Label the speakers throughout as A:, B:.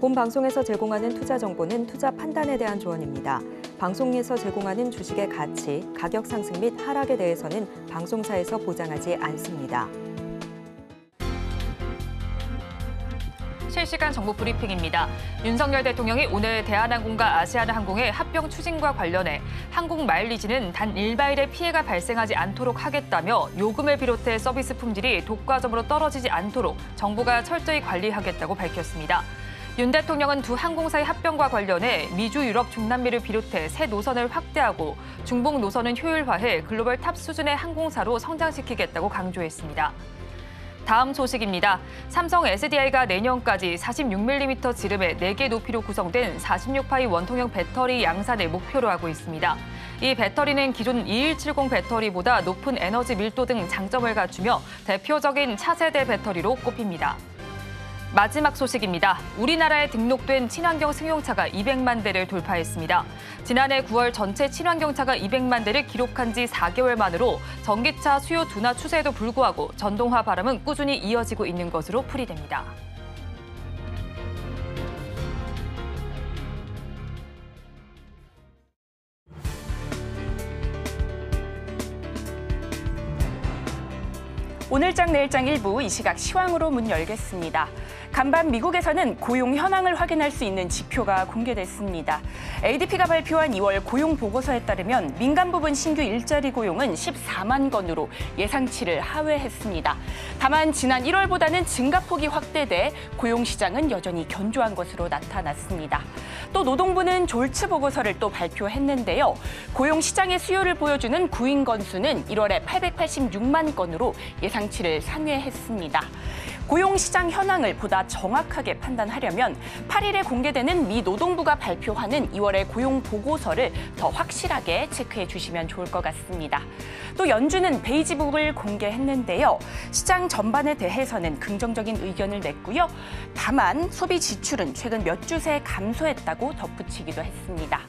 A: 본 방송에서 제공하는 투자 정보는 투자 판단에 대한 조언입니다. 방송에서 제공하는 주식의 가치, 가격 상승 및 하락에 대해서는 방송사에서 보장하지 않습니다.
B: 실시간 정보 브리핑입니다. 윤석열 대통령이 오늘 대한항공과 아시아나항공의 합병 추진과 관련해 항공 마일리지는 단 1마일의 피해가 발생하지 않도록 하겠다며 요금을 비롯해 서비스 품질이 독과점으로 떨어지지 않도록 정부가 철저히 관리하겠다고 밝혔습니다. 윤 대통령은 두 항공사의 합병과 관련해 미주, 유럽, 중남미를 비롯해 새 노선을 확대하고 중복 노선은 효율화해 글로벌 탑 수준의 항공사로 성장시키겠다고 강조했습니다. 다음 소식입니다. 삼성 SDI가 내년까지 46mm 지름의 4개 높이로 구성된 46파이 원통형 배터리 양산을 목표로 하고 있습니다. 이 배터리는 기존 2170 배터리보다 높은 에너지 밀도 등 장점을 갖추며 대표적인 차세대 배터리로 꼽힙니다. 마지막 소식입니다. 우리나라에 등록된 친환경 승용차가 200만 대를 돌파했습니다. 지난해 9월 전체 친환경차가 200만 대를 기록한 지 4개월 만으로 전기차 수요 둔화 추세에도 불구하고 전동화 바람은 꾸준히 이어지고 있는 것으로 풀이됩니다.
C: 오늘장 내일장 일부 이 시각 시황으로 문 열겠습니다. 간밤 미국에서는 고용 현황을 확인할 수 있는 지표가 공개됐습니다. ADP가 발표한 2월 고용 보고서에 따르면 민간 부분 신규 일자리 고용은 14만 건으로 예상치를 하회했습니다. 다만 지난 1월보다는 증가폭이 확대돼 고용 시장은 여전히 견조한 것으로 나타났습니다. 또 노동부는 졸츠 보고서를 또 발표했는데요. 고용 시장의 수요를 보여주는 구인 건수는 1월에 886만 건으로 예상치를 상회했습니다. 고용시장 현황을 보다 정확하게 판단하려면 8일에 공개되는 미 노동부가 발표하는 2월의 고용 보고서를 더 확실하게 체크해 주시면 좋을 것 같습니다. 또 연준은 베이지북을 공개했는데요. 시장 전반에 대해서는 긍정적인 의견을 냈고요. 다만 소비 지출은 최근 몇 주 새 감소했다고 덧붙이기도 했습니다.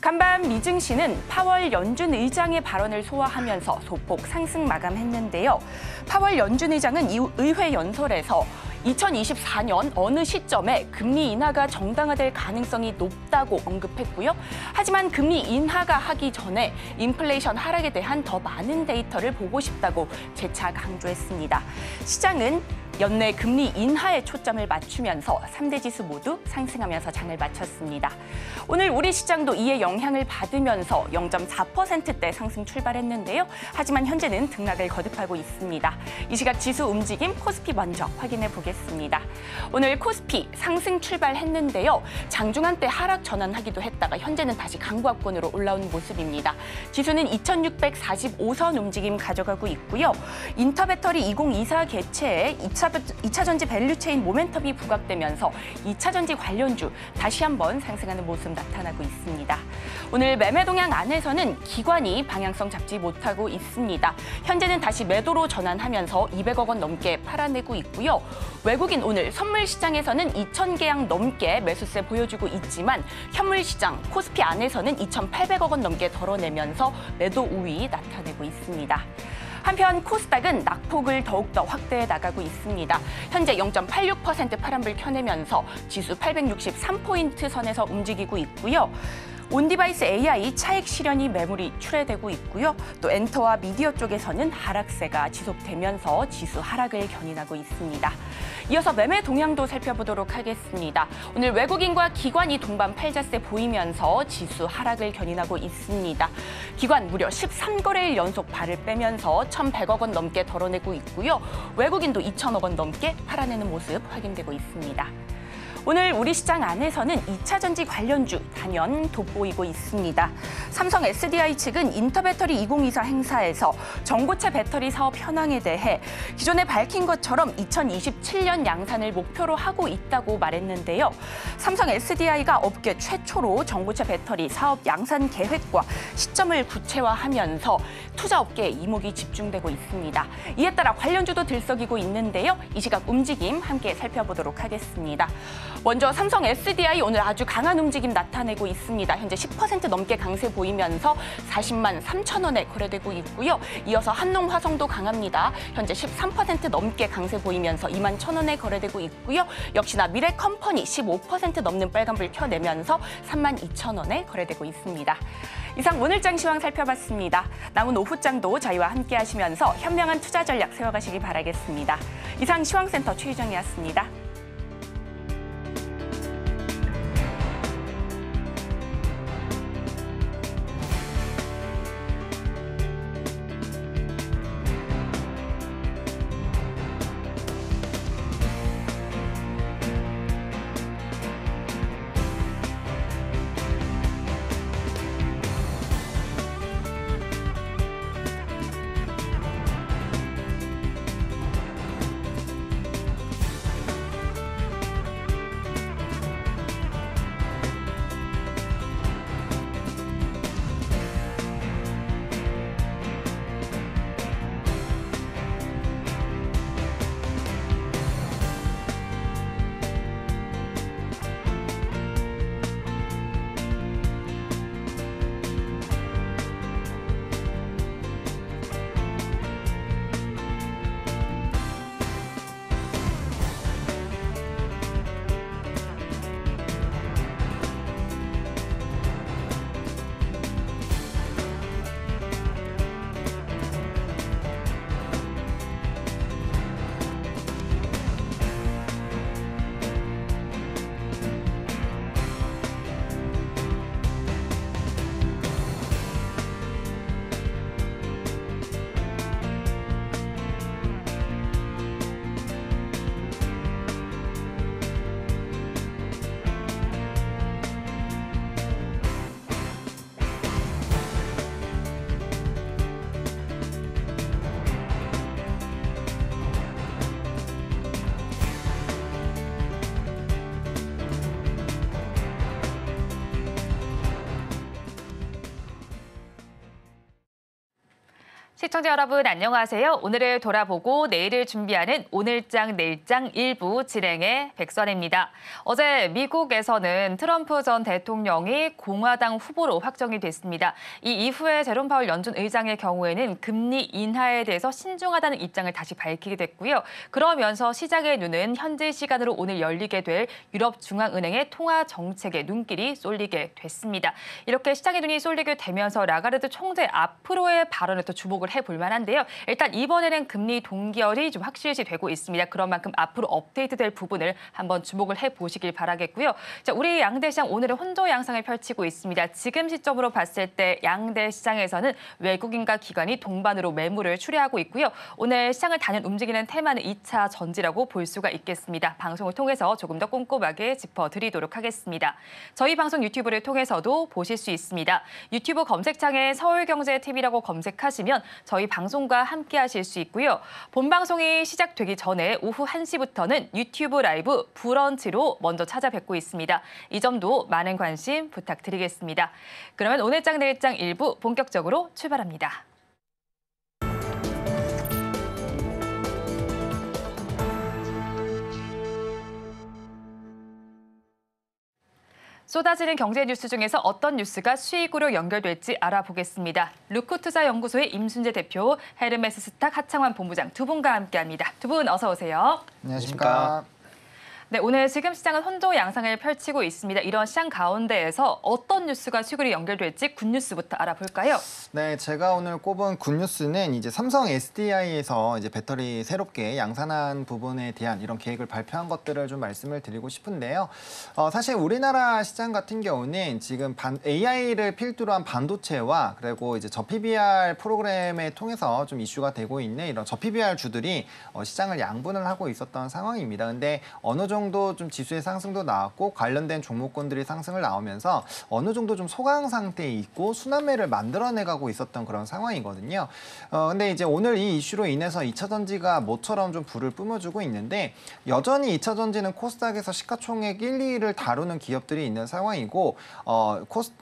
C: 간밤 미증시는 파월 연준 의장의 발언을 소화하면서 소폭 상승 마감했는데요. 파월 연준 의장은 이 의회 연설에서 2024년 어느 시점에 금리 인하가 정당화될 가능성이 높다고 언급했고요. 하지만 금리 인하가 하기 전에 인플레이션 하락에 대한 더 많은 데이터를 보고 싶다고 재차 강조했습니다. 시장은 연내 금리 인하에 초점을 맞추면서 3대 지수 모두 상승하면서 장을 마쳤습니다. 오늘 우리 시장도 이에 영향을 받으면서 0.4%대 상승 출발했는데요. 하지만 현재는 등락을 거듭하고 있습니다. 이 시각 지수 움직임 코스피 먼저 확인해 보겠습니다. 오늘 코스피 상승 출발했는데요. 장중한 때 하락 전환하기도 했다가 현재는 다시 강보합권으로 올라온 모습입니다. 지수는 2645선 움직임 가져가고 있고요. 인터배터리 2024 개최에 2차 전지 밸류체인 모멘텀이 부각되면서 2차 전지 관련주 다시 한번 상승하는 모습 나타나고 있습니다. 오늘 매매 동향 안에서는 기관이 방향성 잡지 못하고 있습니다. 현재는 다시 매도로 전환하면서 200억 원 넘게 팔아내고 있고요. 외국인 오늘 선물 시장에서는 2,000계약 넘게 매수세 보여주고 있지만 현물 시장 코스피 안에서는 2,800억 원 넘게 덜어내면서 매도 우위 나타내고 있습니다. 한편 코스닥은 낙폭을 더욱더 확대해 나가고 있습니다. 현재 0.86% 파란불 켜내면서 지수 863포인트 선에서 움직이고 있고요. 온디바이스 AI 차익 실현이 매물이 출회되고 있고요. 또 엔터와 미디어 쪽에서는 하락세가 지속되면서 지수 하락을 견인하고 있습니다. 이어서 매매 동향도 살펴보도록 하겠습니다. 오늘 외국인과 기관이 동반 팔자세 보이면서 지수 하락을 견인하고 있습니다. 기관 무려 13거래일 연속 발을 빼면서 1,100억 원 넘게 덜어내고 있고요. 외국인도 2,000억 원 넘게 팔아내는 모습 확인되고 있습니다. 오늘 우리 시장 안에서는 2차 전지 관련주 단연 돋보이고 있습니다. 삼성 SDI 측은 인터배터리 2024 행사에서 전고체 배터리 사업 현황에 대해 기존에 밝힌 것처럼 2027년 양산을 목표로 하고 있다고 말했는데요. 삼성 SDI가 업계 최초로 전고체 배터리 사업 양산 계획과 시점을 구체화하면서 투자 업계에 이목이 집중되고 있습니다. 이에 따라 관련주도 들썩이고 있는데요. 이 시각 움직임 함께 살펴보도록 하겠습니다. 먼저 삼성 SDI 오늘 아주 강한 움직임 나타내고 있습니다. 현재 10% 넘게 강세 보이면서 40만 3천 원에 거래되고 있고요. 이어서 한농화성도 강합니다. 현재 13% 넘게 강세 보이면서 2만 1천 원에 거래되고 있고요. 역시나 미래컴퍼니 15% 넘는 빨간불 켜내면서 3만 2천 원에 거래되고 있습니다. 이상 오늘장 시황 살펴봤습니다. 남은 오후장도 저희와 함께 하시면서 현명한 투자 전략 세워가시기 바라겠습니다. 이상 시황센터 최유정이었습니다.
B: 시청자 여러분 안녕하세요. 오늘을 돌아보고 내일을 준비하는 오늘장 내일장 일부 진행의 백선혜입니다. 어제 미국에서는 트럼프 전 대통령이 공화당 후보로 확정이 됐습니다. 이 이후에 제롬 파월 연준 의장의 경우에는 금리 인하에 대해서 신중하다는 입장을 다시 밝히게 됐고요. 그러면서 시장의 눈은 현지 시간으로 오늘 열리게 될 유럽중앙은행의 통화 정책에 눈길이 쏠리게 됐습니다. 이렇게 시장의 눈이 쏠리게 되면서 라가르드 총재 앞으로의 발언에 또 주목을 해볼 만한데요. 일단 이번에는 금리 동결이 좀 확실시 되고 있습니다. 그런 만큼 앞으로 업데이트될 부분을 한번 주목을 해보시길 바라겠고요. 자, 우리 양대 시장 오늘은 혼조 양상을 펼치고 있습니다. 지금 시점으로 봤을 때 양대 시장에서는 외국인과 기관이 동반으로 매물을 출회하고 있고요. 오늘 시장을 단연 움직이는 테마는 2차 전지라고 볼 수가 있겠습니다. 방송을 통해서 조금 더 꼼꼼하게 짚어드리도록 하겠습니다. 저희 방송 유튜브를 통해서도 보실 수 있습니다. 유튜브 검색창에 서울경제TV라고 검색하시면 저희 방송과 함께 하실 수 있고요. 본 방송이 시작되기 전에 오후 1시부터는 유튜브 라이브 브런치로 먼저 찾아뵙고 있습니다. 이 점도 많은 관심 부탁드리겠습니다. 그러면 오늘장 내일장 일부 본격적으로 출발합니다. 쏟아지는 경제 뉴스 중에서 어떤 뉴스가 수익으로 연결될지 알아보겠습니다. 루크투자연구소의 임순재 대표, 헤르메스 스탁 하창환 본부장 두 분과 함께합니다. 두 분 어서 오세요.
D: 안녕하십니까.
B: 네, 오늘 지금 시장은 혼조 양상을 펼치고 있습니다. 이런 시장 가운데에서 어떤 뉴스가 수익으로 연결될지 굿뉴스부터 알아볼까요?
D: 네, 제가 오늘 꼽은 굿뉴스는 이제 삼성 SDI에서 이제 배터리 새롭게 양산한 부분에 대한 이런 계획을 발표한 것들을 좀 말씀을 드리고 싶은데요. 사실 우리나라 시장 같은 경우는 지금 AI를 필두로 한 반도체와 그리고 이제 저PBR 프로그램에 통해서 좀 이슈가 되고 있는 이런 저PBR 주들이 시장을 양분을 하고 있었던 상황입니다. 근데 어느 정도 좀 지수의 상승도 나왔고 관련된 종목군들이 상승을 나오면서 어느 정도 좀 소강 상태에 있고 순환매를 만들어내가고 있었던 그런 상황이거든요. 근데 이제 오늘 이 이슈로 인해서 2차 전지가 모처럼 좀 불을 뿜어주고 있는데 여전히 2차 전지는 코스닥에서 시가총액 1, 2위를 다루는 기업들이 있는 상황이고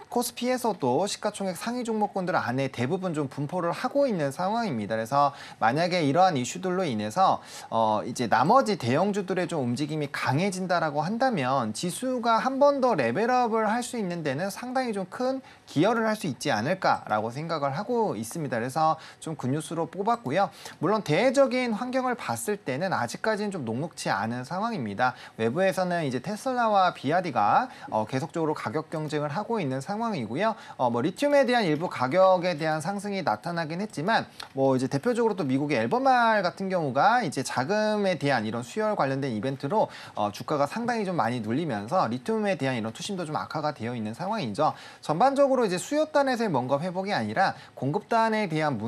D: 코스피에서도 시가총액 상위 종목군들 안에 대부분 좀 분포를 하고 있는 상황입니다. 그래서 만약에 이러한 이슈들로 인해서 이제 나머지 대형주들의 좀 움직임이 강해진다라고 한다면 지수가 한 번 더 레벨업을 할 수 있는 데는 상당히 좀 큰 기여를 할 수 있지 않을까라고 생각을 하고 있습니다. 그래서 좀 굿뉴스로 뽑았고요. 물론 대외적인 환경을 봤을 때는 아직까지는 좀 녹록치 않은 상황입니다. 외부에서는 이제 테슬라와 비아디가 계속적으로 가격 경쟁을 하고 있는 상황이고요. 뭐 리튬에 대한 일부 가격에 대한 상승이 나타나긴 했지만 뭐 이제 대표적으로 또 미국의 엘버말 같은 경우가 이제 자금에 대한 이런 수혈 관련된 이벤트로 주가가 상당히 좀 많이 눌리면서 리튬에 대한 이런 투심도 좀 악화가 되어 있는 상황이죠. 전반적으로 이제 수요단에서의 뭔가 회복이 아니라 공급단에 대한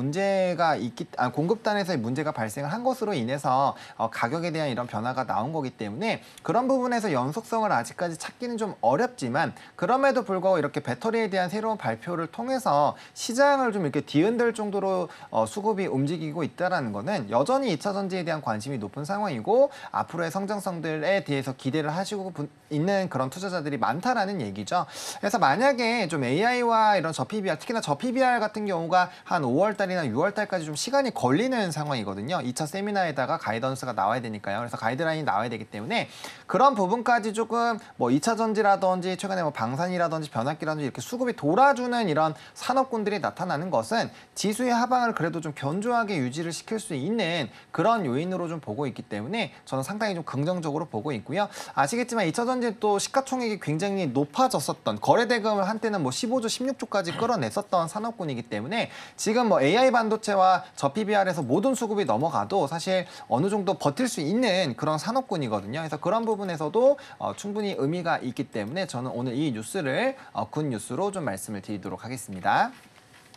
D: 공급단에서의 문제가 발생을 한 것으로 인해서 가격에 대한 이런 변화가 나온 거기 때문에 그런 부분에서 연속성을 아직까지 찾기는 좀 어렵지만 그럼에도 불구하고 이렇게 배터리에 대한 새로운 발표를 통해서 시장을 좀 이렇게 뒤흔들 정도로 수급이 움직이고 있다는 거는 여전히 2차 전지에 대한 관심이 높은 상황이고 앞으로의 성장성들에 대해서 기대를 하시고 있는 그런 투자자들이 많다라는 얘기죠. 그래서 만약에 좀 AI와 이런 저PBR, 특히나 저PBR 같은 경우가 한 5월 달이나 6월 달까지 좀 시간이 걸리는 상황이거든요. 2차 세미나에다가 가이던스가 나와야 되니까요. 그래서 가이드라인이 나와야 되기 때문에 그런 부분까지 조금 뭐 2차 전지라든지 최근에 뭐 방산이라든지 변압기라든지 이렇게 수급이 돌아주는 이런 산업군들이 나타나는 것은 지수의 하방을 그래도 좀 견조하게 유지를 시킬 수 있는 그런 요인으로 좀 보고 있기 때문에 저는 상당히 좀 긍정적으로 보고 있고요. 아시겠지만 2차 전지 또 시가총액이 굉장히 높아졌었던 거래 대금을 한때는 뭐 15조, 16조까지 끌어냈었던 산업군이기 때문에 지금 뭐 AI 반도체와 저PBR에서 모든 수급이 넘어가도 사실 어느 정도 버틸 수 있는 그런 산업군이거든요. 그래서 그런 부분에서도 충분히 의미가 있기 때문에 저는 오늘 이 뉴스를 굿 뉴스로 좀 말씀을 드리도록 하겠습니다.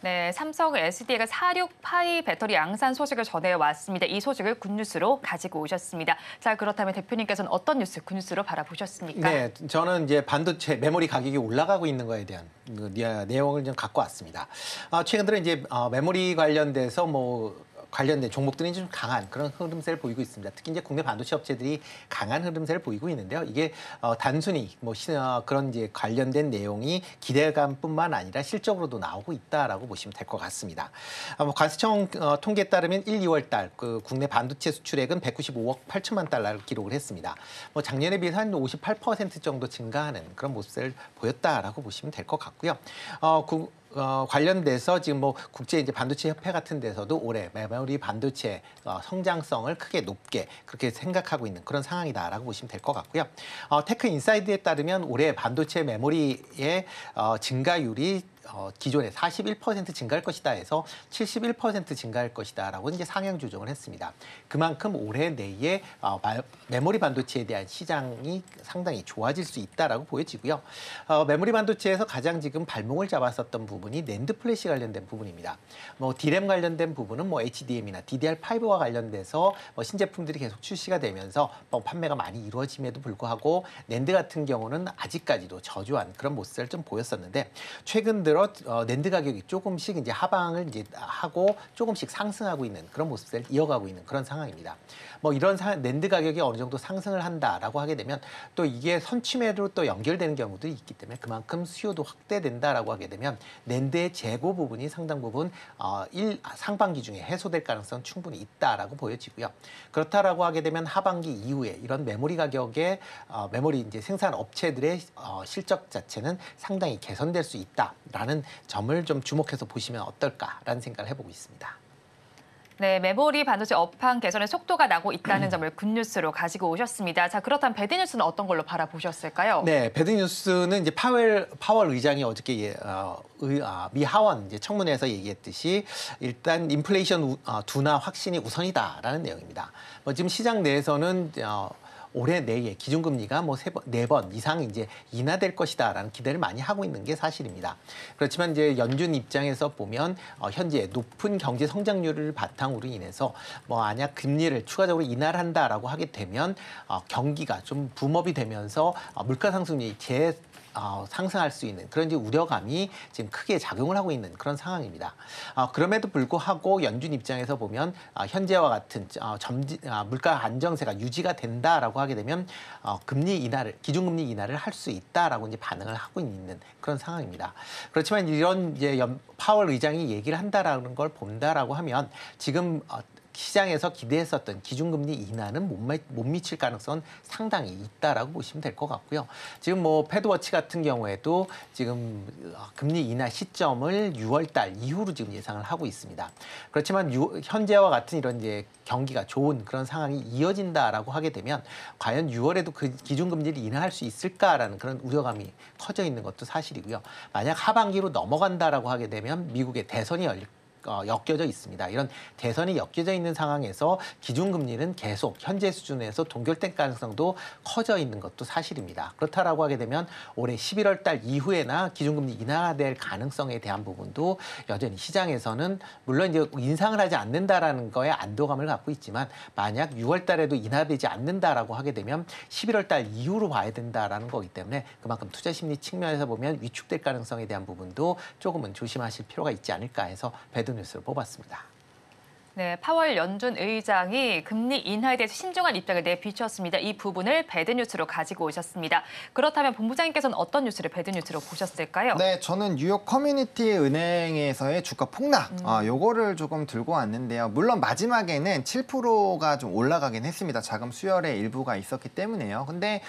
B: 네, 삼성 SDI가 46파이 배터리 양산 소식을 전해왔습니다. 이 소식을 굿뉴스로 가지고 오셨습니다. 자, 그렇다면 대표님께서는 어떤 뉴스, 굿뉴스로 바라보셨습니까?
E: 네, 저는 이제 반도체 메모리 가격이 올라가고 있는 거에 대한 그 내용을 좀 갖고 왔습니다. 최근 들어 이제 메모리 관련돼서 관련된 종목들이 좀 강한 그런 흐름세를 보이고 있습니다. 특히 이제 국내 반도체 업체들이 강한 흐름세를 보이고 있는데요. 이게 단순히 그런 이제 관련된 내용이 기대감뿐만 아니라 실적으로도 나오고 있다라고 보시면 될 것 같습니다. 관세청 통계에 따르면 1, 2월 달 그 국내 반도체 수출액은 195억 8천만 달러를 기록을 했습니다. 작년에 비해서 한 58% 정도 증가하는 그런 모습을 보였다라고 보시면 될 것 같고요. 관련돼서 지금 국제 이제 반도체 협회 같은 데서도 올해 메모리 반도체 성장성을 크게 높게 그렇게 생각하고 있는 그런 상황이다라고 보시면 될 것 같고요. 테크 인사이드에 따르면 올해 반도체 메모리의 증가율이 기존에 41% 증가할 것이다 해서 71% 증가할 것이다라고 이제 상향 조정을 했습니다. 그만큼 올해 내에 메모리 반도체에 대한 시장이 상당히 좋아질 수 있다라고 보여지고요. 메모리 반도체에서 가장 지금 발목을 잡았었던 부분이 낸드 플래시 관련된 부분입니다. D램 관련된 부분은 HDM이나 DDR5와 관련돼서 신제품들이 계속 출시가 되면서 판매가 많이 이루어짐에도 불구하고 낸드 같은 경우는 아직까지도 저조한 그런 모습을 좀 보였었는데 최근 들어 낸드 가격이 조금씩 이제 하방을 이제 하고 조금씩 상승하고 있는 그런 모습을 이어가고 있는 그런 상황입니다. 이런 낸드 가격이 어느 정도 상승을 한다라고 하게 되면 또 이게 선취매로 또 연결되는 경우도 있기 때문에 그만큼 수요도 확대된다라고 하게 되면 낸드의 재고 부분이 상당 부분 상반기 중에 해소될 가능성 충분히 있다라고 보여지고요. 그렇다라고 하게 되면 하반기 이후에 이런 메모리 가격의 메모리 이제 생산 업체들의 실적 자체는 상당히 개선될 수 있다라는 점을 좀 주목해서 보시면 어떨까라는 생각을 해보고 있습니다.
B: 네, 메모리 반도체 업황 개선의 속도가 나고 있다는 점을 굿뉴스로 가지고 오셨습니다. 자, 그렇다면 배드뉴스는 어떤 걸로 바라보셨을까요?
E: 네, 배드뉴스는 이제 파월 의장이 어저께 미 하원 이제 청문회에서 얘기했듯이 일단 인플레이션 둔화 확신이 우선이다라는 내용입니다. 지금 시장 내에서는 올해 내에 기준금리가 4번 이상 이제 인하될 것이다라는 기대를 많이 하고 있는 게 사실입니다. 그렇지만 이제 연준 입장에서 보면 현재 높은 경제 성장률을 바탕으로 인해서 만약 금리를 추가적으로 인하를 한다라고 하게 되면 경기가 좀 붐업이 되면서 물가 상승률이 상승할 수 있는 그런 이제 우려감이 지금 크게 작용을 하고 있는 그런 상황입니다. 그럼에도 불구하고 연준 입장에서 보면 현재와 같은 물가 안정세가 유지가 된다라고 하게 되면 기준금리 인하를 할 수 있다라고 이제 반응을 하고 있는 그런 상황입니다. 그렇지만 이런 이제 파월 의장이 얘기를 한다라는 걸 본다라고 하면 지금 시장에서 기대했었던 기준금리 인하는 못 미칠 가능성은 상당히 있다라고 보시면 될 것 같고요. 지금 뭐 패드워치 같은 경우에도 지금 금리 인하 시점을 6월 달 이후로 지금 예상을 하고 있습니다. 그렇지만 현재와 같은 이런 이제 경기가 좋은 그런 상황이 이어진다라고 하게 되면 과연 6월에도 그 기준금리를 인하할 수 있을까라는 그런 우려감이 커져 있는 것도 사실이고요. 만약 하반기로 넘어간다라고 하게 되면 미국의 대선이 엮여져 있습니다. 이런 대선이 엮여져 있는 상황에서 기준금리는 계속 현재 수준에서 동결될 가능성도 커져 있는 것도 사실입니다. 그렇다라고 하게 되면 올해 11월 달 이후에나 기준금리 인하될 가능성에 대한 부분도 여전히 시장에서는 물론 이제 인상을 하지 않는다라는 거에 안도감을 갖고 있지만 만약 6월 달에도 인하되지 않는다라고 하게 되면 11월 달 이후로 봐야 된다라는 거기 때문에 그만큼 투자 심리 측면에서 보면 위축될 가능성에 대한 부분도 조금은 조심하실 필요가 있지 않을까 해서 배드 뉴스를 뽑았습니다.
B: 네, 파월 연준 의장이 금리 인하에 대해서 신중한 입장을 내비쳤습니다. 이 부분을 배드뉴스로 가지고 오셨습니다. 그렇다면 본부장님께서는 어떤 뉴스를 배드뉴스로 보셨을까요?
D: 네, 저는 뉴욕 커뮤니티 은행에서의 주가 폭락, 요거를 조금 들고 왔는데요. 물론 마지막에는 7%가 좀 올라가긴 했습니다. 자금 수혈의 일부가 있었기 때문에요. 근데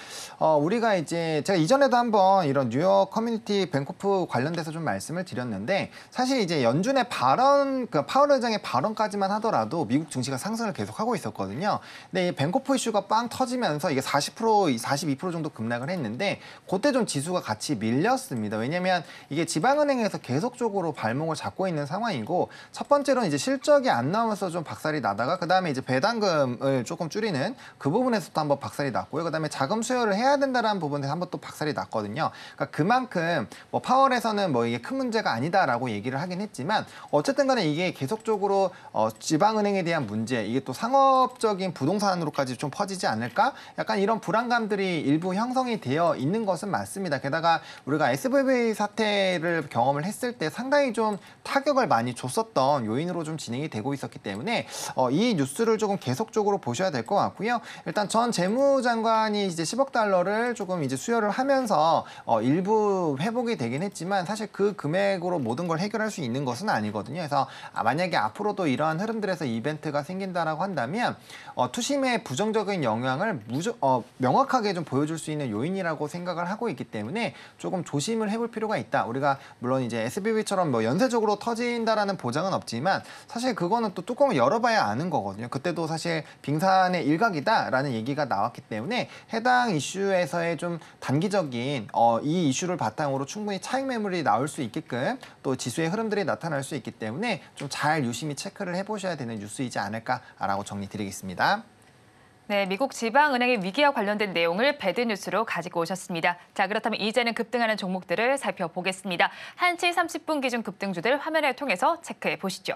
D: 우리가 이제 제가 이전에도 한번 이런 뉴욕 커뮤니티 뱅코프 관련돼서 좀 말씀을 드렸는데 사실 이제 연준의 발언, 그 파월 의장의 발언까지만 하더라도 미국 증시가 상승을 계속하고 있었거든요. 근데 이 뱅코프 이슈가 빵 터지면서 이게 40%, 42% 정도 급락을 했는데 그때 좀 지수가 같이 밀렸습니다. 왜냐하면 이게 지방은행에서 계속적으로 발목을 잡고 있는 상황이고 첫 번째로는 이제 실적이 안 나오면서 좀 박살이 나다가 그다음에 이제 배당금을 조금 줄이는 그 부분에서도 한번 박살이 났고요. 그다음에 자금 수혈을 해야 된다라는 부분에서 한번 또 박살이 났거든요. 그러니까 그만큼 뭐 파월에서는 뭐 이게 큰 문제가 아니다라고 얘기를 하긴 했지만 어쨌든 간에 이게 계속적으로 지방은행에 대한 문제, 이게 또 상업적인 부동산으로까지 좀 퍼지지 않을까? 약간 이런 불안감들이 일부 형성이 되어 있는 것은 맞습니다. 게다가 우리가 SVB 사태를 경험을 했을 때 상당히 좀 타격을 많이 줬었던 요인으로 좀 진행이 되고 있었기 때문에 이 뉴스를 조금 계속적으로 보셔야 될 것 같고요. 일단 전 재무장관이 이제 10억 달러를 조금 이제 수혈을 하면서 일부 회복이 되긴 했지만 사실 그 금액으로 모든 걸 해결할 수 있는 것은 아니거든요. 그래서 만약에 앞으로도 이러한 흐름들에서 이벤트가 생긴다라고 한다면 투심의 부정적인 영향을 명확하게 좀 보여줄 수 있는 요인이라고 생각을 하고 있기 때문에 조금 조심을 해볼 필요가 있다. 우리가 물론 이제 SVB처럼 뭐 연쇄적으로 터진다라는 보장은 없지만 사실 그거는 또 뚜껑을 열어봐야 아는 거거든요. 그때도 사실 빙산의 일각이다라는 얘기가 나왔기 때문에 해당 이슈에서의 좀 단기적인 이 이슈를 바탕으로 충분히 차익 매물이 나올 수 있게끔 또 지수의 흐름들이 나타날 수 있기 때문에 좀 잘 유심히 체크를 해보셔야 되는 뉴스이지 않을까라고 정리드리겠습니다.
B: 네, 미국 지방은행의 위기와 관련된 내용을 배드뉴스로 가지고 오셨습니다. 자, 그렇다면 이제는 급등하는 종목들을 살펴보겠습니다. 1시 30분 기준 급등주들 화면을 통해서 체크해 보시죠.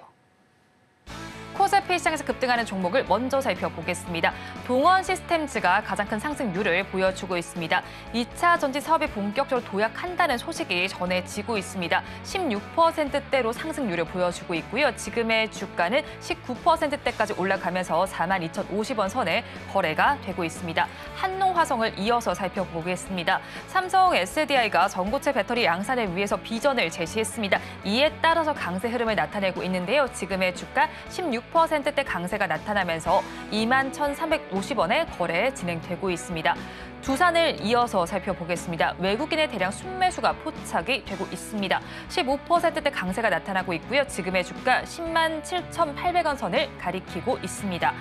B: 코스피 시장에서 급등하는 종목을 먼저 살펴보겠습니다. 동원 시스템즈가 가장 큰 상승률을 보여주고 있습니다. 2차 전지 사업이 본격적으로 도약한다는 소식이 전해지고 있습니다. 16%대로 상승률을 보여주고 있고요. 지금의 주가는 19%대까지 올라가면서 42,050원 선에 거래가 되고 있습니다. 한농화성을 이어서 살펴보겠습니다. 삼성 SDI가 전고체 배터리 양산을 위해서 비전을 제시했습니다. 이에 따라서 강세 흐름을 나타내고 있는데요. 지금의 주가 16%대 강세가 나타나면서 21,350원에 거래 진행되고 있습니다. 두산을 이어서 살펴보겠습니다. 외국인의 대량 순매수가 포착이 되고 있습니다. 15%대 강세가 나타나고 있고요. 지금의 주가 107,800원 선을 가리키고 있습니다.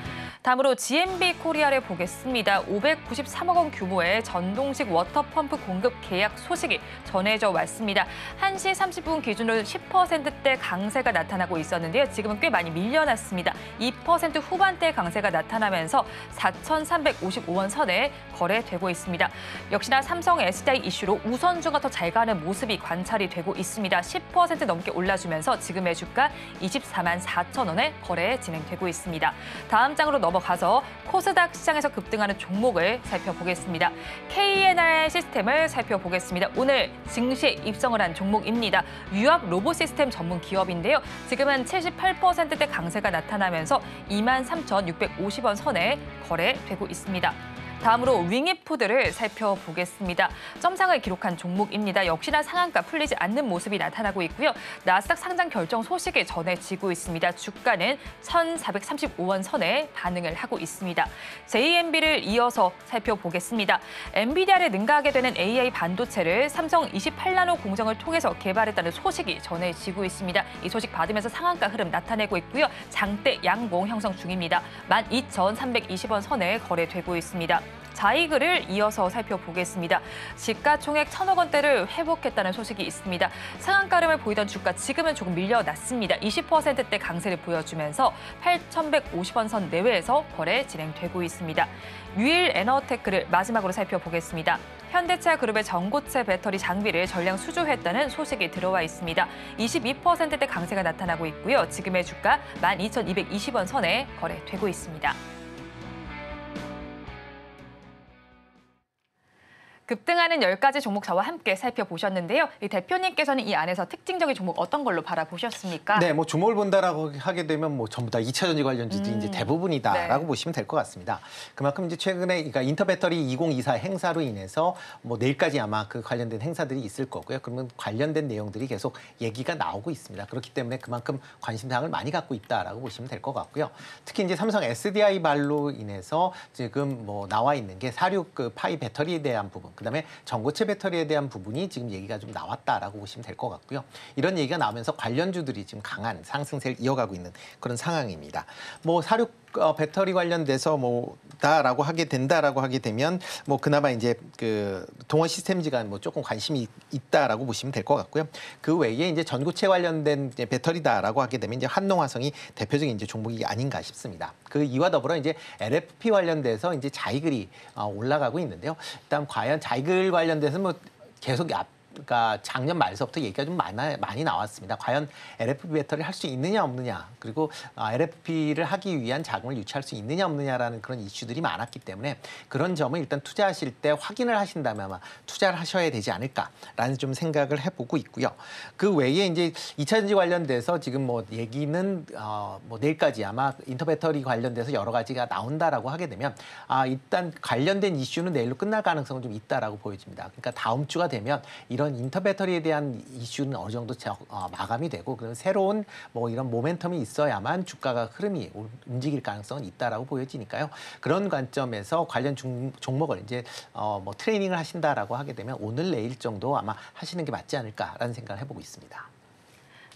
B: 다음으로 GMB 코리아를 보겠습니다. 593억 원 규모의 전동식 워터펌프 공급 계약 소식이 전해져 왔습니다. 1시 30분 기준으로 10%대 강세가 나타나고 있었는데요. 지금은 꽤 많이 밀려났습니다. 2% 후반대 강세가 나타나면서 4,355원 선에 거래되고 있습니다. 역시나 삼성 SDI 이슈로 우선주가 더 잘 가는 모습이 관찰이 되고 있습니다. 10% 넘게 올라주면서 지금의 주가 24만 4천 원에 거래 진행되고 있습니다. 다음 장으로 넘어가서 코스닥 시장에서 급등하는 종목을 살펴보겠습니다. KNR 시스템을 살펴보겠습니다. 오늘 증시에 입성을 한 종목입니다. 유압 로봇 시스템 전문 기업인데요. 지금은 78%대 강세가 나타나면서 23,650원 선에 거래되고 있습니다. 다음으로 윙이푸드를 살펴보겠습니다. 점상을 기록한 종목입니다. 역시나 상한가 풀리지 않는 모습이 나타나고 있고요. 나스닥 상장 결정 소식이 전해지고 있습니다. 주가는 1,435원 선에 반응을 하고 있습니다. JMB를 이어서 살펴보겠습니다. 엔비디아를 능가하게 되는 AI 반도체를 삼성 28나노 공정을 통해서 개발했다는 소식이 전해지고 있습니다. 이 소식 받으면서 상한가 흐름 나타내고 있고요. 장대 양봉 형성 중입니다. 12,320원 선에 거래되고 있습니다. 자이그를 이어서 살펴보겠습니다. 시가총액 1,000억 원대를 회복했다는 소식이 있습니다. 상한가 흐름을 보이던 주가 지금은 조금 밀려났습니다. 20%대 강세를 보여주면서 8,150원 선 내외에서 거래 진행되고 있습니다. 유일 에너테크를 마지막으로 살펴보겠습니다. 현대차 그룹의 전고체 배터리 장비를 전량 수주했다는 소식이 들어와 있습니다. 22%대 강세가 나타나고 있고요. 지금의 주가 12,220원 선에 거래되고 있습니다. 급등하는 10가지 종목 저와 함께 살펴보셨는데요. 이 대표님께서는 이 안에서 특징적인 종목 어떤 걸로 바라보셨습니까?
E: 네, 뭐 주목을 본다라고 하게 되면 뭐 전부 다 2차전지 관련주들이 이제 대부분이다라고
B: 네.
E: 보시면 될 것 같습니다. 그만큼 이제 최근에 그러니까 인터배터리 2024 행사로 인해서 뭐 내일까지 아마 그 관련된 행사들이 있을 거고요. 그러면 관련된 내용들이 계속 얘기가 나오고 있습니다. 그렇기 때문에 그만큼 관심사항을 많이 갖고 있다라고 보시면 될 것 같고요. 특히 이제 삼성 SDI 발로 인해서 지금 뭐 나와 있는 게 46 그 파이 배터리에 대한 부분. 그다음에 전고체 배터리에 대한 부분이 지금 얘기가 좀 나왔다라고 보시면 될 것 같고요. 이런 얘기가 나오면서 관련주들이 지금 강한 상승세를 이어가고 있는 그런 상황입니다. 뭐 46 배터리 관련돼서 뭐다라고 하게 되면 뭐 그나마 이제 그 동원 시스템즈가 뭐 조금 관심이 있다라고 보시면 될 것 같고요. 그 외에 이제 전고체 관련된 이제 배터리다라고 하게 되면 이제 한농화성이 대표적인 이제 종목이 아닌가 싶습니다. 그 이와 더불어 이제 LFP 관련돼서 이제 자이글이 올라가고 있는데요. 일단 과연 자이글 관련돼서 뭐 계속 그러니까 작년 말서부터 얘기가 좀 많이 나왔습니다. 과연 LFP 배터리를 할 수 있느냐 없느냐, 그리고 LFP를 하기 위한 자금을 유치할 수 있느냐 없느냐라는 그런 이슈들이 많았기 때문에 그런 점을 일단 투자하실 때 확인을 하신다면 아마 투자를 하셔야 되지 않을까라는 좀 생각을 해보고 있고요. 그 외에 이제 2차전지 관련돼서 지금 뭐 얘기는 뭐 내일까지 아마 인터배터리 관련돼서 여러 가지가 나온다라고 하게 되면 일단 관련된 이슈는 내일로 끝날 가능성은 좀 있다라고 보여집니다. 그러니까 다음 주가 되면 이런 인터배터리에 대한 이슈는 어느 정도 마감이 되고 그런 새로운 뭐 이런 모멘텀이 있어야만 주가가 흐름이 움직일 가능성은 있다라고 보여지니까요. 그런 관점에서 관련 종목을 이제 뭐 트레이닝을 하신다라고 하게 되면 오늘 내일 정도 아마 하시는 게 맞지 않을까라는 생각을 해보고 있습니다.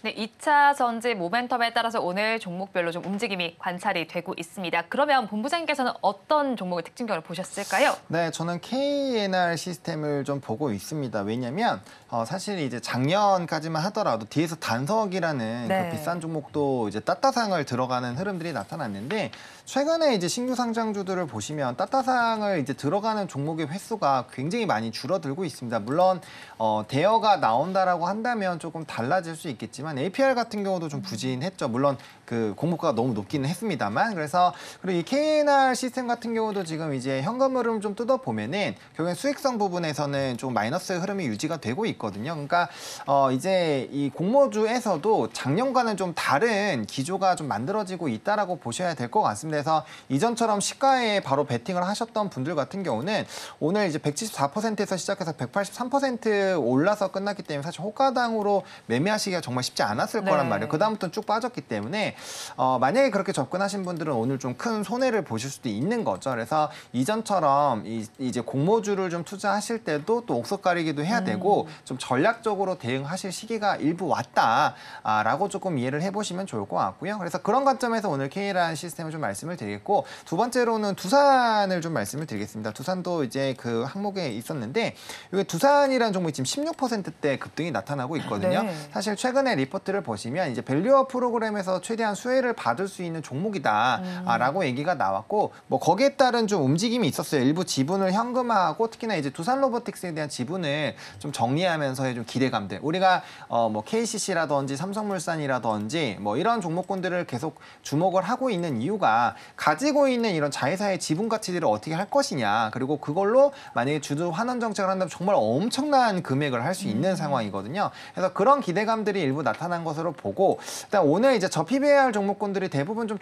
B: 네, 2차 전지 모멘텀에 따라서 오늘 종목별로 좀 움직임이 관찰이 되고 있습니다. 그러면 본부장님께서는 어떤 종목의 특징적으로 보셨을까요?
D: 네, 저는 KNR 시스템을 좀 보고 있습니다. 왜냐하면 사실 이제 작년까지만 하더라도 뒤에서 단석이라는
B: 네.
D: 그 비싼 종목도 이제 따따상을 들어가는 흐름들이 나타났는데 최근에 이제 신규 상장주들을 보시면 따따상을 이제 들어가는 종목의 횟수가 굉장히 많이 줄어들고 있습니다. 물론 대여가 나온다라고 한다면 조금 달라질 수 있겠지만 APR 같은 경우도 좀 부진했죠. 물론 그 공모가가 너무 높기는 했습니다만 그래서 그리고 이 KNR 시스템 같은 경우도 지금 이제 현금 흐름 좀 뜯어보면은 결국엔 수익성 부분에서는 좀 마이너스 흐름이 유지가 되고 있거든요. 그러니까 이제 이 공모주에서도 작년과는 좀 다른 기조가 좀 만들어지고 있다라고 보셔야 될 것 같습니다. 그래서 이전처럼 시가에 바로 베팅을 하셨던 분들 같은 경우는 오늘 이제 174%에서 시작해서 183% 올라서 끝났기 때문에 사실 호가당으로 매매하시기가 정말 쉽지 않았을 거란 말이에요. 그다음부터는 쭉 빠졌기 때문에 만약에 그렇게 접근하신 분들은 오늘 좀 큰 손해를 보실 수도 있는 거죠. 그래서 이전처럼 이제 공모주를 좀 투자하실 때도 또 옥석 가리기도 해야 되고 좀 전략적으로 대응하실 시기가 일부 왔다라고 조금 이해를 해보시면 좋을 것 같고요. 그래서 그런 관점에서 오늘 KNR 시스템을 좀 말씀을 드리겠고 두 번째로는 두산을 좀 말씀을 드리겠습니다. 두산도 이제 그 항목에 있었는데 이게 두산이라는 종목이 지금 16%대 급등이 나타나고 있거든요.
B: 네.
D: 사실 최근에 리포트를 보시면 이제 밸류업 프로그램에서 최대한 수혜를 받을 수 있는 종목이다라고 얘기가 나왔고 뭐 거기에 따른 좀 움직임이 있었어요. 일부 지분을 현금화하고 특히나 이제 두산 로보틱스에 대한 지분을 좀 정리하면서의 좀 기대감들. 우리가 뭐 KCC라든지 삼성물산이라든지 뭐 이런 종목군들을 계속 주목을 하고 있는 이유가 가지고 있는 이런 자회사의 지분 가치들을 어떻게 할 것이냐. 그리고 그걸로 만약에 주주 환원 정책을 한다면 정말 엄청난 금액을 할 수 있는 상황이거든요. 그래서 그런 기대감들이 일부 나타난 것으로 보고 일단 오늘 이제 저 PBR 종목군들이 대부분 좀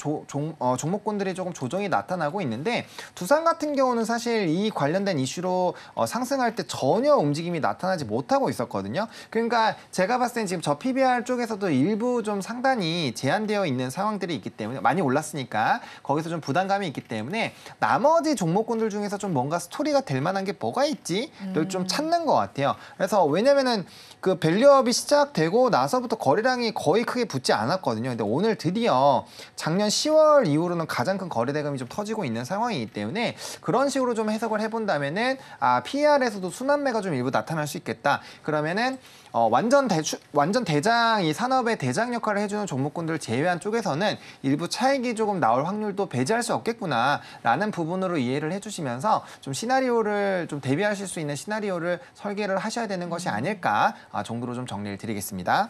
D: 종목군들이 조금 조정이 나타나고 있는데 두산 같은 경우는 사실 이 관련된 이슈로 상승할 때 전혀 움직임이 나타나지 못하고 있었거든요. 그러니까 제가 봤을 땐 지금 저 PBR 쪽에서도 일부 좀 상단이 제한되어 있는 상황들이 있기 때문에 많이 올랐으니까 거기서 좀 부담감이 있기 때문에 나머지 종목군들 중에서 좀 뭔가 스토리가 될 만한 게 뭐가 있지를 좀 찾는 것 같아요. 그래서 왜냐면은 그 밸류업이 시작되고 나서부터 거래량이 거의 크게 붙지 않았거든요. 근데 오늘 드디어 작년 10월 이후로는 가장 큰 거래 대금이 좀 터지고 있는 상황이기 때문에 그런 식으로 좀 해석을 해본다면은 PER에서도 순환매가 좀 일부 나타날 수 있겠다. 그러면은 완전 대장, 이 산업의 대장 역할을 해주는 종목군들을 제외한 쪽에서는 일부 차익이 조금 나올 확률도 배제할 수 없겠구나라는 부분으로 이해를 해주시면서 좀 시나리오를 좀 대비하실 수 있는 시나리오를 설계를 하셔야 되는 것이 아닐까 정도로 좀 정리를 드리겠습니다.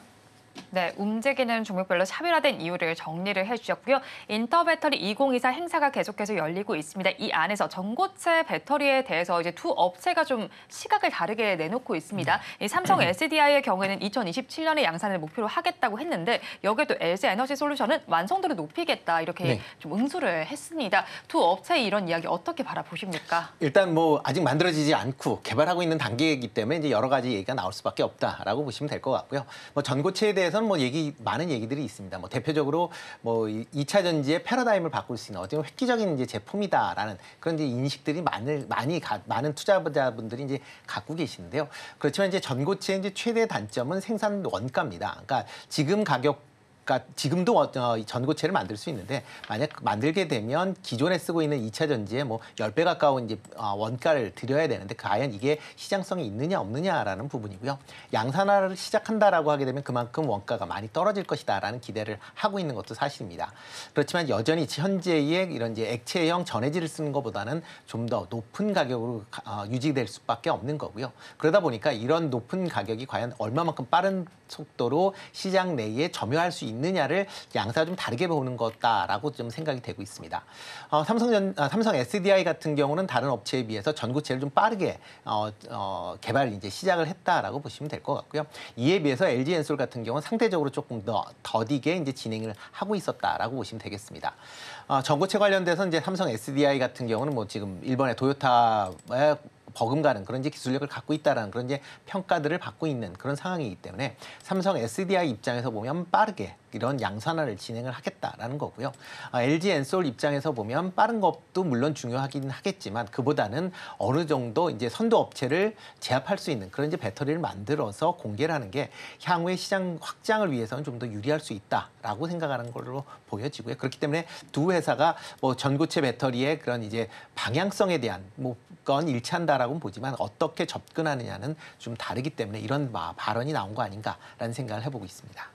B: 네, 움직이는 종목별로 차별화된 이유를 정리를 해주셨고요. 인터배터리 2024 행사가 계속해서 열리고 있습니다. 이 안에서 전고체 배터리에 대해서 이제 두 업체가 좀 시각을 다르게 내놓고 있습니다. 이 삼성 SDI의 경우에는 2027년에 양산을 목표로 하겠다고 했는데 여기에도 LG 에너지 솔루션은 완성도를 높이겠다 이렇게 좀 응수를 했습니다. 두 업체의 이런 이야기 어떻게 바라보십니까?
E: 일단 뭐 아직 만들어지지 않고 개발하고 있는 단계이기 때문에 이제 여러 가지 얘기가 나올 수밖에 없다라고 보시면 될 것 같고요. 뭐 전고체에 대해서는 뭐 많은 얘기들이 있습니다. 뭐 대표적으로 뭐 2차 전지의 패러다임을 바꿀 수 있는 어떤 획기적인 이제 제품이다라는 그런 이제 인식들이 많은 투자자분들이 이제 갖고 계시는데요. 그렇지만 이제 전고체의 이제 최대 단점은 생산 원가입니다. 그러니까 지금 지금도 전고체를 만들 수 있는데 만약 만들게 되면 기존에 쓰고 있는 2차 전지에 뭐 10배 가까운 이제 원가를 들여야 되는데 과연 이게 시장성이 있느냐 없느냐라는 부분이고요. 양산화를 시작한다라고 하게 되면 그만큼 원가가 많이 떨어질 것이다라는 기대를 하고 있는 것도 사실입니다. 그렇지만 여전히 현재의 이런 이제 액체형 전해질을 쓰는 것보다는 좀 더 높은 가격으로 유지될 수밖에 없는 거고요. 그러다 보니까 이런 높은 가격이 과연 얼마만큼 빠른 속도로 시장 내에 점유할 수 있느냐를 양사가 좀 다르게 보는 것다라고 좀 생각이 되고 있습니다. 삼성 SDI 같은 경우는 다른 업체에 비해서 전고체를 좀 빠르게 개발을 이제 시작을 했다라고 보시면 될 것 같고요. 이에 비해서 LG 엔솔 같은 경우는 상대적으로 조금 더 더디게 이제 진행을 하고 있었다라고 보시면 되겠습니다. 전고체 관련돼서 이제 삼성 SDI 같은 경우는 뭐 지금 일본의 도요타의 버금가는 그런 이제 기술력을 갖고 있다라는 그런 이제 평가들을 받고 있는 그런 상황이기 때문에 삼성 SDI 입장에서 보면 빠르게 이런 양산화를 진행을 하겠다라는 거고요. LG 엔솔 입장에서 보면 빠른 것도 물론 중요하긴 하겠지만 그보다는 어느 정도 이제 선도 업체를 제압할 수 있는 그런 이제 배터리를 만들어서 공개를 하는 게 향후의 시장 확장을 위해서는 좀 더 유리할 수 있다라고 생각하는 걸로 보여지고요. 그렇기 때문에 두 회사가 뭐 전고체 배터리의 그런 이제 방향성에 대한 건 일치한다라고는 보지만 어떻게 접근하느냐는 좀 다르기 때문에 이런 발언이 나온 거 아닌가라는 생각을 해보고 있습니다.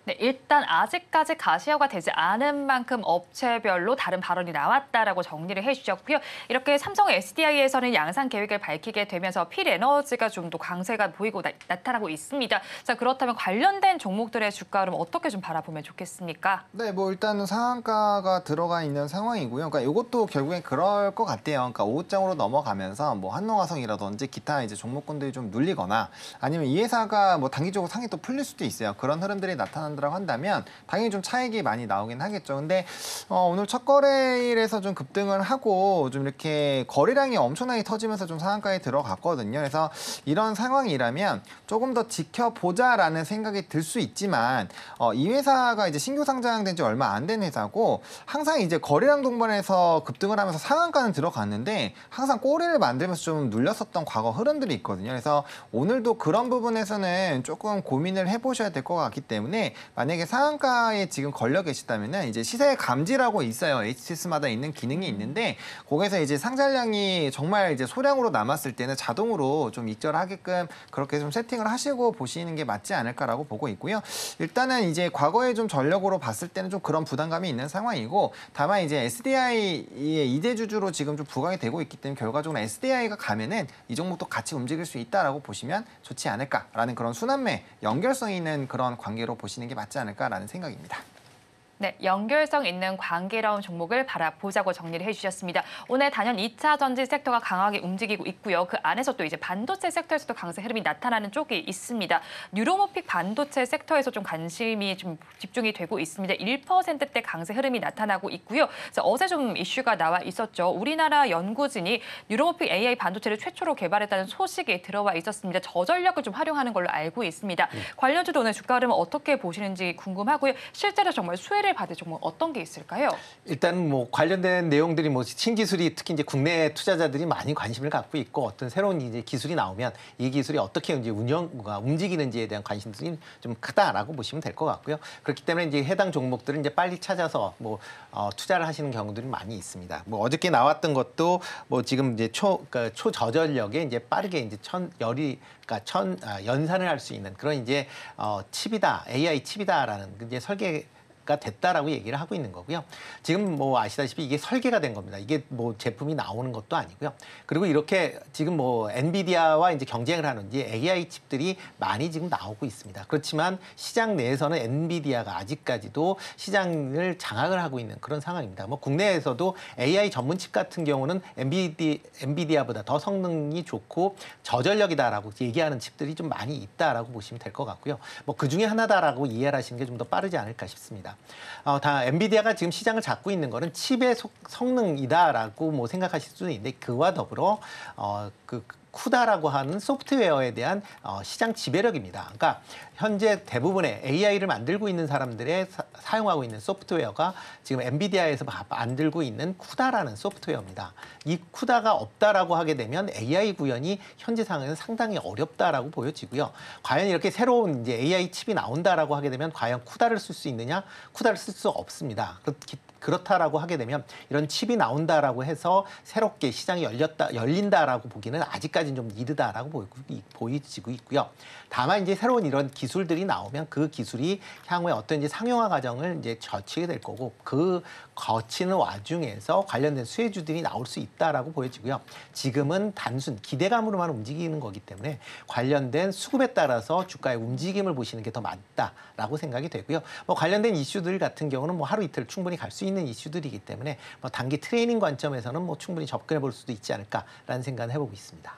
B: 네, 일단 아직까지 가시화가 되지 않은 만큼 업체별로 다른 발언이 나왔다라고 정리를 해주셨고요. 이렇게 삼성 SDI에서는 양산 계획을 밝히게 되면서 필에너지가 좀 더 강세가 보이고 나타나고 있습니다. 자, 그렇다면 관련된 종목들의 주가 흐름 어떻게 좀 바라보면 좋겠습니까?
D: 네, 뭐 일단은 상한가가 들어가 있는 상황이고요. 그러니까 이것도 결국엔 그럴 것 같아요. 그러니까 5장으로 넘어가면서 뭐 한농화성이라든지 기타 이제 종목군들이 좀 눌리거나 아니면 이 회사가 뭐 단기적으로 상이 또 풀릴 수도 있어요. 그런 흐름들이 나타난다고 한다면 당연히 좀 차익이 많이 나오긴 하겠죠. 근데 오늘 첫 거래일에서 좀 급등을 하고 좀 이렇게 거래량이 엄청나게 터지면서 좀 상한가에 들어갔거든요. 그래서 이런 상황이라면 조금 더 지켜보자라는 생각이 들 수 있지만 이 회사가 이제 신규 상장된 지 얼마 안 된 회사고 항상 이제 거래량 동반해서 급등을 하면서 상한가는 들어갔는데 항상 꼬리를 만들면서 좀 눌렸었던 과거 흐름들이 있거든요. 그래서 오늘도 그런 부분에서는 조금 고민을 해보셔야 될 것 같기 때문에 만약에 상한가에 지금 걸려 계시다면은 이제 시세 감지라고 있어요. HTS마다 있는 기능이 있는데 거기서 이제 상장량이 정말 이제 소량으로 남았을 때는 자동으로 좀 익절하게끔 그렇게 좀 세팅을 하시고 보시는 게 맞지 않을까라고 보고 있고요. 일단은 이제 과거에 좀 전력으로 봤을 때는 좀 그런 부담감이 있는 상황이고 다만 이제 SDI의 이대주주로 지금 좀 부각이 되고 있기 때문에 결과적으로 SDI가 가면은 이 종목도 같이 움직일 수 있다라고 보시면 좋지 않을까라는 그런 순환매 연결성 있는 그런 관계로 보시는 게 맞지 않을까라는 생각입니다.
B: 네, 연결성 있는 관계로운 종목을 바라보자고 정리를 해주셨습니다. 오늘 단연 2차 전지 섹터가 강하게 움직이고 있고요. 그 안에서 또 이제 반도체 섹터에서도 강세 흐름이 나타나는 쪽이 있습니다. 뉴로모픽 반도체 섹터에서 좀 관심이 좀 집중이 되고 있습니다. 1%대 강세 흐름이 나타나고 있고요. 그래서 어제 좀 이슈가 나와 있었죠. 우리나라 연구진이 뉴로모픽 AI 반도체를 최초로 개발했다는 소식이 들어와 있었습니다. 저전력을 좀 활용하는 걸로 알고 있습니다. 관련주도 오늘 주가 흐름을 어떻게 보시는지 궁금하고요. 실제로 정말 수혜를 받을 종목 어떤 게 있을까요?
E: 일단 뭐 관련된 내용들이 뭐 신기술이 특히 이제 국내 투자자들이 많이 관심을 갖고 있고 어떤 새로운 이제 기술이 나오면 이 기술이 어떻게 이제 움직이는지에 대한 관심들이 좀 크다라고 보시면 될 것 같고요. 그렇기 때문에 이제 해당 종목들은 이제 빨리 찾아서 뭐 투자를 하시는 경우들이 많이 있습니다. 뭐 어저께 나왔던 것도 뭐 지금 이제 초저전력에 이제 빠르게 이제 연산을 할 수 있는 그런 이제 칩이다, AI 칩이다라는 이제 설계가 됐다라고 얘기를 하고 있는 거고요. 지금 뭐 아시다시피 이게 설계가 된 겁니다. 이게 뭐 제품이 나오는 것도 아니고요. 그리고 이렇게 지금 뭐 엔비디아와 이제 경쟁을 하는 이제 AI 칩들이 많이 지금 나오고 있습니다. 그렇지만 시장 내에서는 엔비디아가 아직까지도 시장을 장악을 하고 있는 그런 상황입니다. 뭐 국내에서도 AI 전문 칩 같은 경우는 엔비디아보다 더 성능이 좋고 저전력이다라고 얘기하는 칩들이 좀 많이 있다라고 보시면 될 것 같고요. 뭐 그 중에 하나다라고 이해를 하시는 게 좀 더 빠르지 않을까 싶습니다. 다 엔비디아가 지금 시장을 잡고 있는 거는 칩의 성능이다라고 뭐 생각하실 수는 있는데 그와 더불어 그 쿠다라고 하는 소프트웨어에 대한 시장 지배력입니다. 그러니까 현재 대부분의 AI를 만들고 있는 사람들의 사용하고 있는 소프트웨어가 지금 엔비디아에서 만들고 있는 쿠다라는 소프트웨어입니다. 이 쿠다가 없다라고 하게 되면 AI 구현이 현재 상황에서 상당히 어렵다라고 보여지고요. 과연 이렇게 새로운 이제 AI 칩이 나온다라고 하게 되면 과연 쿠다를 쓸 수 있느냐? 쿠다를 쓸 수 없습니다. 그렇다라고 하게 되면 이런 칩이 나온다라고 해서 새롭게 시장이 열린다라고 보기는 아직까지는 좀 이르다라고 보이지고 있고요. 다만 이제 새로운 이런 기술들이 나오면 그 기술이 향후에 어떤 이제 상용화 과정을 이제 거치게 될 거고 그 거치는 와중에서 관련된 수혜주들이 나올 수 있다라고 보여지고요. 지금은 단순 기대감으로만 움직이는 거기 때문에 관련된 수급에 따라서 주가의 움직임을 보시는 게 더 맞다라고 생각이 되고요. 뭐 관련된 이슈들 같은 경우는 뭐 하루 이틀 충분히 갈 수 있는 이슈들이기 때문에 뭐 단기 트레이닝 관점에서는 뭐 충분히 접근해 볼 수도 있지 않을까라는 생각을 해보고 있습니다.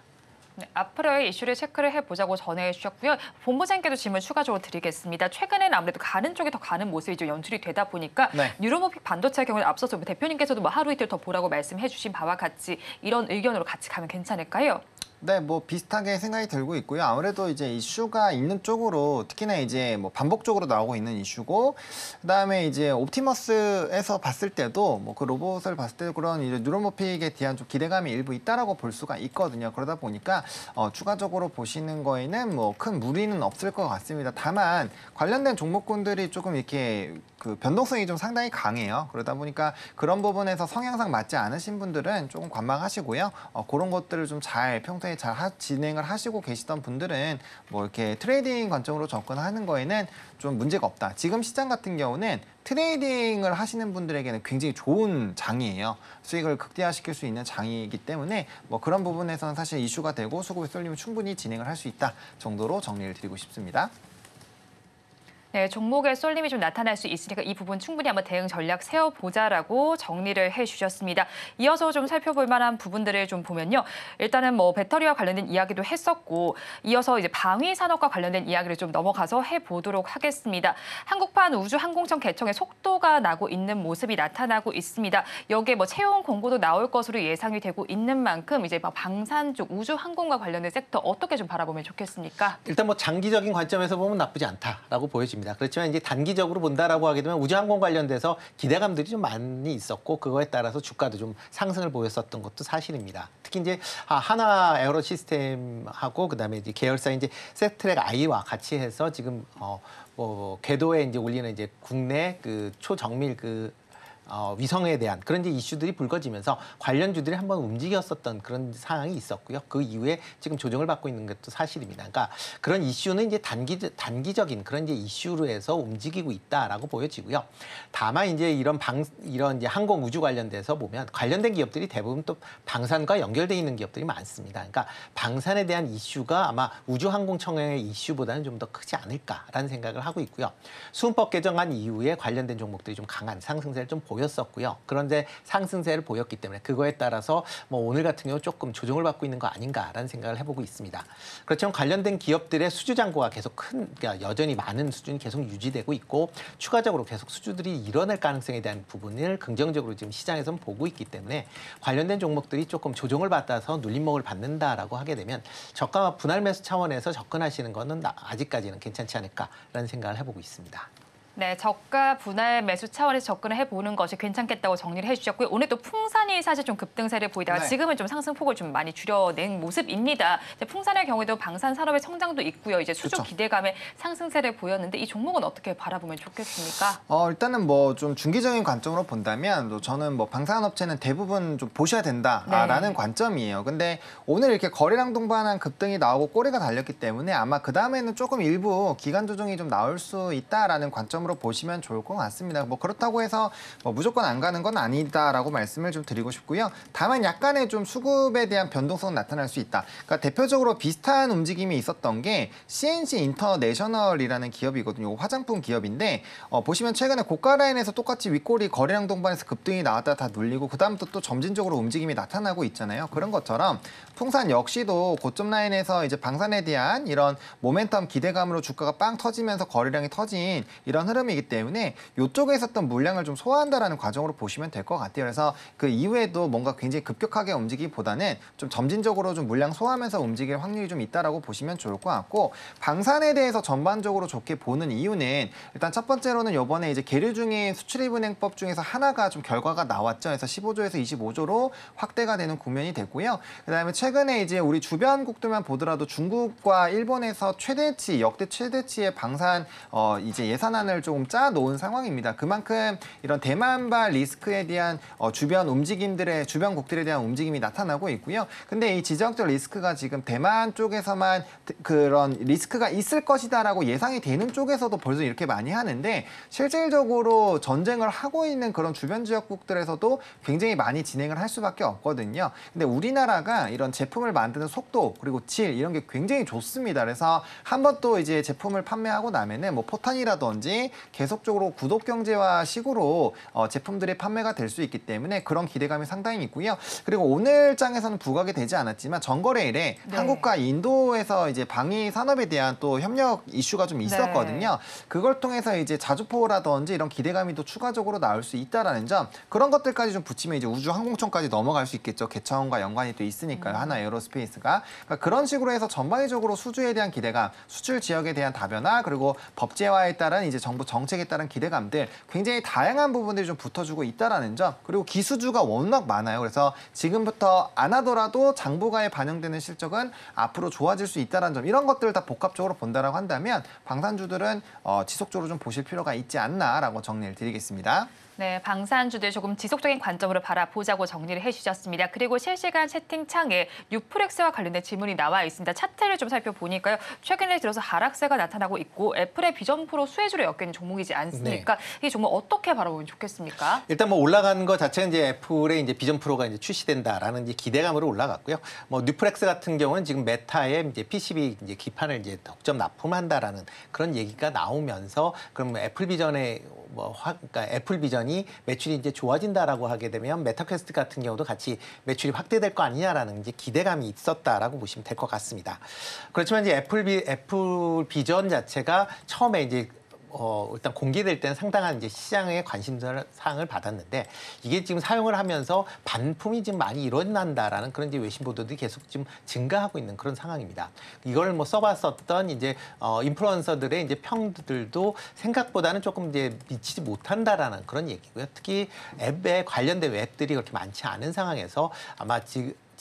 B: 네, 앞으로의 이슈를 체크를 해보자고 전해주셨고요. 본부장님께도 질문 추가적으로 드리겠습니다. 최근에는 아무래도 가는 쪽에 더 가는 모습이 좀 연출이 되다 보니까
D: 네.
B: 뉴로모픽 반도체의 경우는 앞서서 대표님께서도 뭐 하루 이틀 더 보라고 말씀해 주신 바와 같이 이런 의견으로 같이 가면 괜찮을까요?
D: 네, 뭐 비슷하게 생각이 들고 있고요. 아무래도 이제 이슈가 있는 쪽으로 특히나 이제 뭐 반복적으로 나오고 있는 이슈고, 그다음에 이제 옵티머스에서 봤을 때도 뭐 그 로봇을 봤을 때 그런 이제 뉴로모픽에 대한 좀 기대감이 일부 있다라고 볼 수가 있거든요. 그러다 보니까 추가적으로 보시는 거에는 뭐 큰 무리는 없을 것 같습니다. 다만 관련된 종목군들이 조금 이렇게 그 변동성이 좀 상당히 강해요. 그러다 보니까 그런 부분에서 성향상 맞지 않으신 분들은 조금 관망하시고요. 그런 것들을 좀 잘 평소에 잘 진행을 하시고 계시던 분들은 뭐 이렇게 트레이딩 관점으로 접근하는 거에는 좀 문제가 없다. 지금 시장 같은 경우는 트레이딩을 하시는 분들에게는 굉장히 좋은 장이에요. 수익을 극대화시킬 수 있는 장이기 때문에 뭐 그런 부분에서는 사실 이슈가 되고 수급이 쏠리면 충분히 진행을 할 수 있다 정도로 정리를 드리고 싶습니다.
B: 네, 종목의 쏠림이 좀 나타날 수 있으니까 이 부분 충분히 한번 대응 전략 세워보자라고 정리를 해주셨습니다. 이어서 좀 살펴볼 만한 부분들을 좀 보면요. 일단은 뭐 배터리와 관련된 이야기도 했었고 이어서 이제 방위 산업과 관련된 이야기를 좀 넘어가서 해보도록 하겠습니다. 한국판 우주항공청 개청에 속도가 나고 있는 모습이 나타나고 있습니다. 여기에 뭐 채용 공고도 나올 것으로 예상이 되고 있는 만큼 이제 막 방산 쪽 우주항공과 관련된 섹터 어떻게 좀 바라보면 좋겠습니까?
E: 일단 뭐 장기적인 관점에서 보면 나쁘지 않다라고 보여집니다. 그렇지만 이제 단기적으로 본다라고 하게 되면 우주항공 관련돼서 기대감들이 좀 많이 있었고 그거에 따라서 주가도 좀 상승을 보였었던 것도 사실입니다. 특히 이제 하나 에어로 시스템하고 그다음에 이제 계열사 이제 세트랙 I와 같이 해서 지금 뭐 궤도에 이제 올리는 이제 국내 그 초정밀 그 위성에 대한 그런 이제 이슈들이 불거지면서 관련주들이 한번 움직였었던 그런 상황이 있었고요. 그 이후에 지금 조정을 받고 있는 것도 사실입니다. 그러니까 그런 이슈는 이제 단기적인 그런 이제 이슈로 해서 움직이고 있다라고 보여지고요. 다만 이제 이런 이제 항공 우주 관련돼서 보면 관련된 기업들이 대부분 또 방산과 연결돼 있는 기업들이 많습니다. 그러니까 방산에 대한 이슈가 아마 우주항공청의 이슈보다는 좀 더 크지 않을까라는 생각을 하고 있고요. 수은법 개정안 이후에 관련된 종목들이 좀 강한 상승세를 좀 보였었고요. 그런데 상승세를 보였기 때문에 그거에 따라서 뭐 오늘 같은 경우 조금 조정을 받고 있는 거 아닌가라는 생각을 해보고 있습니다. 그렇지만 관련된 기업들의 수주 잔고가 계속 그러니까 여전히 많은 수준이 계속 유지되고 있고 추가적으로 계속 수주들이 일어날 가능성에 대한 부분을 긍정적으로 지금 시장에서는 보고 있기 때문에 관련된 종목들이 조금 조정을 받아서 눌림목을 받는다라고 하게 되면 저가 분할 매수 차원에서 접근하시는 거는 아직까지는 괜찮지 않을까라는 생각을 해보고 있습니다.
B: 네, 저가 분할 매수 차원에서 접근을 해보는 것이 괜찮겠다고 정리를 해주셨고요. 오늘 또 풍산이 사실 좀 급등세를 보이다가
D: 네.
B: 지금은 좀 상승폭을 좀 많이 줄여낸 모습입니다. 이제 풍산의 경우에도 방산 산업의 성장도 있고요. 이제 수주
D: 그렇죠.
B: 기대감의 상승세를 보였는데 이 종목은 어떻게 바라보면 좋겠습니까?
D: 일단은 뭐 좀 중기적인 관점으로 본다면 저는 뭐 방산업체는 대부분 좀 보셔야 된다라는
B: 네.
D: 관점이에요. 근데 오늘 이렇게 거래량 동반한 급등이 나오고 꼬리가 달렸기 때문에 아마 그 다음에는 조금 일부 기간 조정이 좀 나올 수 있다라는 관점으로 보시면 좋을 것 같습니다. 뭐 그렇다고 해서 뭐 무조건 안 가는 건 아니다라고 말씀을 좀 드리고 싶고요. 다만 약간의 좀 수급에 대한 변동성은 나타날 수 있다. 그러니까 대표적으로 비슷한 움직임이 있었던 게 CNC 인터내셔널이라는 기업이거든요. 화장품 기업인데 보시면 최근에 고가 라인에서 똑같이 윗꼬리 거래량 동반해서 급등이 나왔다 다 눌리고 그다음부터 또 점진적으로 움직임이 나타나고 있잖아요. 그런 것처럼 풍산 역시도 고점 라인에서 이제 방산에 대한 이런 모멘텀 기대감으로 주가가 빵 터지면서 거래량이 터진 이런 흐름이기 때문에 이쪽에 있었던 물량을 좀 소화한다라는 과정으로 보시면 될 것 같아요. 그래서 그 이후에도 뭔가 굉장히 급격하게 움직이기보다는 좀 점진적으로 좀 물량 소화하면서 움직일 확률이 좀 있다라고 보시면 좋을 것 같고 방산에 대해서 전반적으로 좋게 보는 이유는 일단 첫 번째로는 이번에 이제 계류 중인 수출입은행법 중에서 하나가 좀 결과가 나왔죠. 그래서 15조에서 25조로 확대가 되는 국면이 됐고요. 그다음에 최근에 이제 우리 주변국들만 보더라도 중국과 일본에서 최대치 역대 최대치의 방산 이제 예산안을 조금 짜놓은 상황입니다. 그만큼 이런 대만발 리스크에 대한 주변 움직임들의 주변국들에 대한 움직임이 나타나고 있고요. 근데 이 지정학적 리스크가 지금 대만 쪽에서만 그런 리스크가 있을 것이다라고 예상이 되는 쪽에서도 벌써 이렇게 많이 하는데 실질적으로 전쟁을 하고 있는 그런 주변 지역국들에서도 굉장히 많이 진행을 할 수밖에 없거든요. 근데 우리나라가 이런 제품을 만드는 속도 그리고 질 이런 게 굉장히 좋습니다. 그래서 한번 또 이제 제품을 판매하고 나면은 뭐 포탄이라든지 계속적으로 구독 경제화 식으로 제품들이 판매가 될 수 있기 때문에 그런 기대감이 상당히 있고요. 그리고 오늘 장에서는 부각이 되지 않았지만 전거래일에
B: 네.
D: 한국과 인도에서 이제 방위 산업에 대한 또 협력 이슈가 좀 있었거든요. 그걸 통해서 이제 자주포라든지 이런 기대감이 또 추가적으로 나올 수 있다라는 점 그런 것들까지 좀 붙이면 이제 우주항공청까지 넘어갈 수 있겠죠. 개청과 연관이 또 있으니까요. 하나 에어로스페이스가 그러니까 그런 식으로 해서 전반적으로 수주에 대한 기대감, 수출 지역에 대한 다변화 그리고 법제화에 따른 이제 정부 정책에 따른 기대감들 굉장히 다양한 부분들이 좀 붙어주고 있다라는 점 그리고 기수주가 워낙 많아요. 그래서 지금부터 안 하더라도 장부가에 반영되는 실적은 앞으로 좋아질 수 있다는 점 이런 것들을 다 복합적으로 본다라고 한다면 방산주들은 지속적으로 좀 보실 필요가 있지 않나라고 정리를 드리겠습니다.
B: 네, 방산주들 조금 지속적인 관점으로 바라보자고 정리를 해주셨습니다. 그리고 실시간 채팅창에 뉴프렉스와 관련된 질문이 나와 있습니다. 차트를 좀 살펴보니까요. 최근에 들어서 하락세가 나타나고 있고 애플의 비전 프로 수혜주로 엮이는 종목이지 않습니까?
E: 네.
B: 이 종목 어떻게 바라보면 좋겠습니까?
E: 일단 뭐 올라간 것 자체는 이제 애플의 이제 비전 프로가 이제 출시된다라는 이제 기대감으로 올라갔고요. 뭐 뉴프렉스 같은 경우는 지금 메타의 이제 PCB 이제 기판을 이제 독점 납품한다라는 그런 얘기가 나오면서 그럼 애플 비전의 그러니까 애플 비전이 매출이 이제 좋아진다라고 하게 되면 메타퀘스트 같은 경우도 같이 매출이 확대될 거 아니냐라는 이제 기대감이 있었다라고 보시면 될 것 같습니다. 그렇지만 이제 애플 비전 자체가 처음에 이제 일단 공개될 때는 상당한 이제 시장의 관심사항을 받았는데 이게 지금 사용을 하면서 반품이 지금 많이 일어난다라는 그런 이제 외신 보도들이 계속 지금 증가하고 있는 그런 상황입니다. 이걸 뭐 써봤었던 이제 인플루언서들의 이제 평들도 생각보다는 조금 이제 미치지 못한다라는 그런 얘기고요. 특히 앱에 관련된 웹들이 그렇게 많지 않은 상황에서 아마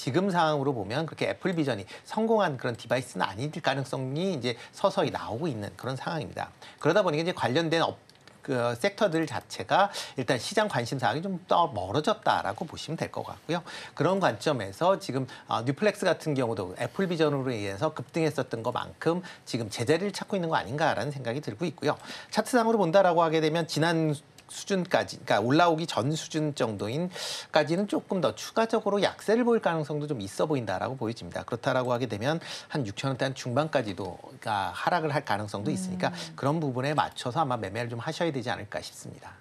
E: 지금 상황으로 보면 그렇게 애플 비전이 성공한 그런 디바이스는 아닐 가능성이 이제 서서히 나오고 있는 그런 상황입니다. 그러다 보니까 이제 관련된 그 섹터들 자체가 일단 시장 관심사항이 좀 더 멀어졌다라고 보시면 될 것 같고요. 그런 관점에서 지금 뉴플렉스 같은 경우도 애플 비전으로 인해서 급등했었던 것만큼 지금 제자리를 찾고 있는 거 아닌가라는 생각이 들고 있고요. 차트상으로 본다라고 하게 되면 지난 수준까지, 그러니까 올라오기 전 수준 정도인까지는 조금 더 추가적으로 약세를 보일 가능성도 좀 있어 보인다라고 보여집니다. 그렇다라고 하게 되면 한 6,000원대 한 중반까지도 그러니까 하락을 할 가능성도 있으니까 그런 부분에 맞춰서 아마 매매를 좀 하셔야 되지 않을까 싶습니다.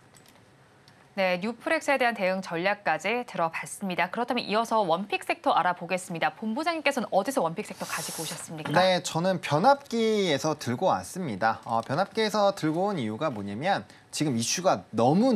B: 네, 뉴플렉스에 대한 대응 전략까지 들어봤습니다. 그렇다면 이어서 원픽 섹터 알아보겠습니다. 본부장님께서는 어디서 원픽 섹터 가지고 오셨습니까?
D: 네, 저는 변압기에서 들고 왔습니다. 변압기에서 들고 온 이유가 뭐냐면 지금 이슈가 너무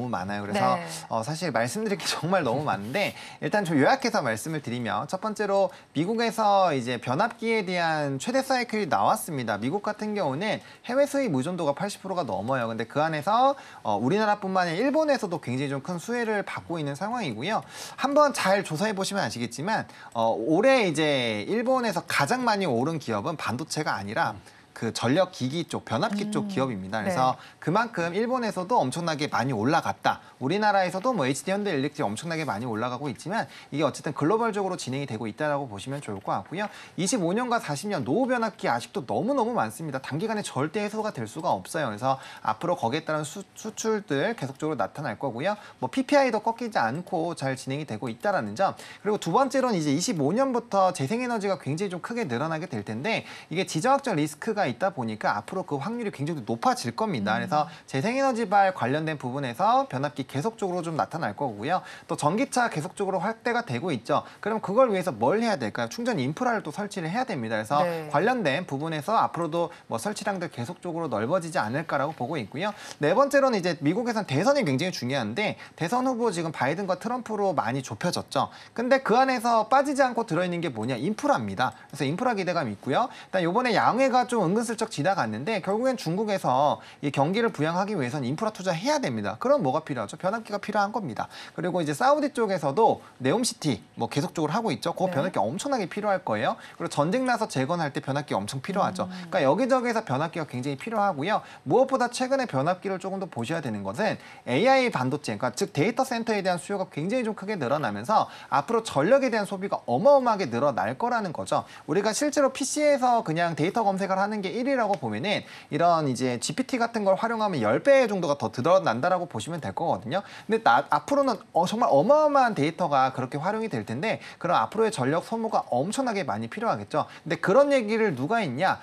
D: 많아요. 그래서
B: 네.
D: 사실 말씀드릴 게 정말 너무 많은데 일단 좀 요약해서 말씀을 드리면 첫 번째로 미국에서 이제 변압기에 대한 최대 사이클이 나왔습니다. 미국 같은 경우는 해외 수입 의존도가 80%가 넘어요. 근데 그 안에서 우리나라뿐만 아니라 일본에서도 굉장히 좀 큰 수혜를 받고 있는 상황이고요. 한번 잘 조사해 보시면 아시겠지만 올해 이제 일본에서 가장 많이 오른 기업은 반도체가 아니라 그 전력 기기 쪽, 변압기 쪽 기업입니다. 그래서
B: 네.
D: 그만큼 일본에서도 엄청나게 많이 올라갔다. 우리나라에서도 뭐 HD 현대일렉트릭 엄청나게 많이 올라가고 있지만 이게 어쨌든 글로벌적으로 진행이 되고 있다라고 보시면 좋을 것 같고요. 25년과 40년 노후 변압기 아직도 너무너무 많습니다. 단기간에 절대 해소가 될 수가 없어요. 그래서 앞으로 거기에 따른 수출들 계속적으로 나타날 거고요. 뭐 PPI도 꺾이지 않고 잘 진행이 되고 있다라는 점. 그리고 두 번째로는 이제 25년부터 재생에너지가 굉장히 좀 크게 늘어나게 될 텐데 이게 지정학적 리스크가 있다 보니까 앞으로 그 확률이 굉장히 높아질 겁니다. 그래서 재생에너지발 관련된 부분에서 변압기 계속적으로 좀 나타날 거고요. 또 전기차 계속적으로 확대가 되고 있죠. 그럼 그걸 위해서 뭘 해야 될까요? 충전 인프라를 또 설치를 해야 됩니다. 그래서
B: 네.
D: 관련된 부분에서 앞으로도 뭐 설치량들 계속적으로 넓어지지 않을까라고 보고 있고요. 네 번째로는 이제 미국에선 대선이 굉장히 중요한데 대선 후보 지금 바이든과 트럼프로 많이 좁혀졌죠. 근데 그 안에서 빠지지 않고 들어있는 게 뭐냐? 인프라입니다. 그래서 인프라 기대감이 있고요. 일단 이번에 양회가 좀 은근슬쩍 지나갔는데 결국엔 중국에서 이 경기를 부양하기 위해서는 인프라 투자해야 됩니다. 그럼 뭐가 필요하죠? 변압기가 필요한 겁니다. 그리고 이제 사우디 쪽에서도 네옴시티 뭐 계속적으로 하고 있죠. 그
B: 네.
D: 변압기 엄청나게 필요할 거예요. 그리고 전쟁 나서 재건할 때 변압기 엄청 필요하죠. 그러니까 여기저기서 변압기가 굉장히 필요하고요. 무엇보다 최근에 변압기를 조금 더 보셔야 되는 것은 AI 반도체, 그러니까 즉 데이터 센터에 대한 수요가 굉장히 좀 크게 늘어나면서 앞으로 전력에 대한 소비가 어마어마하게 늘어날 거라는 거죠. 우리가 실제로 PC에서 그냥 데이터 검색을 하는 게 1위라고 보면은 이런 이제 GPT 같은 걸 활용하면 10배 정도가 더 늘어난다라고 보시면 될 거거든요. 근데 앞으로는 정말 어마어마한 데이터가 그렇게 활용이 될 텐데 그럼 앞으로의 전력 소모가 엄청나게 많이 필요하겠죠. 근데 그런 얘기를 누가 했냐?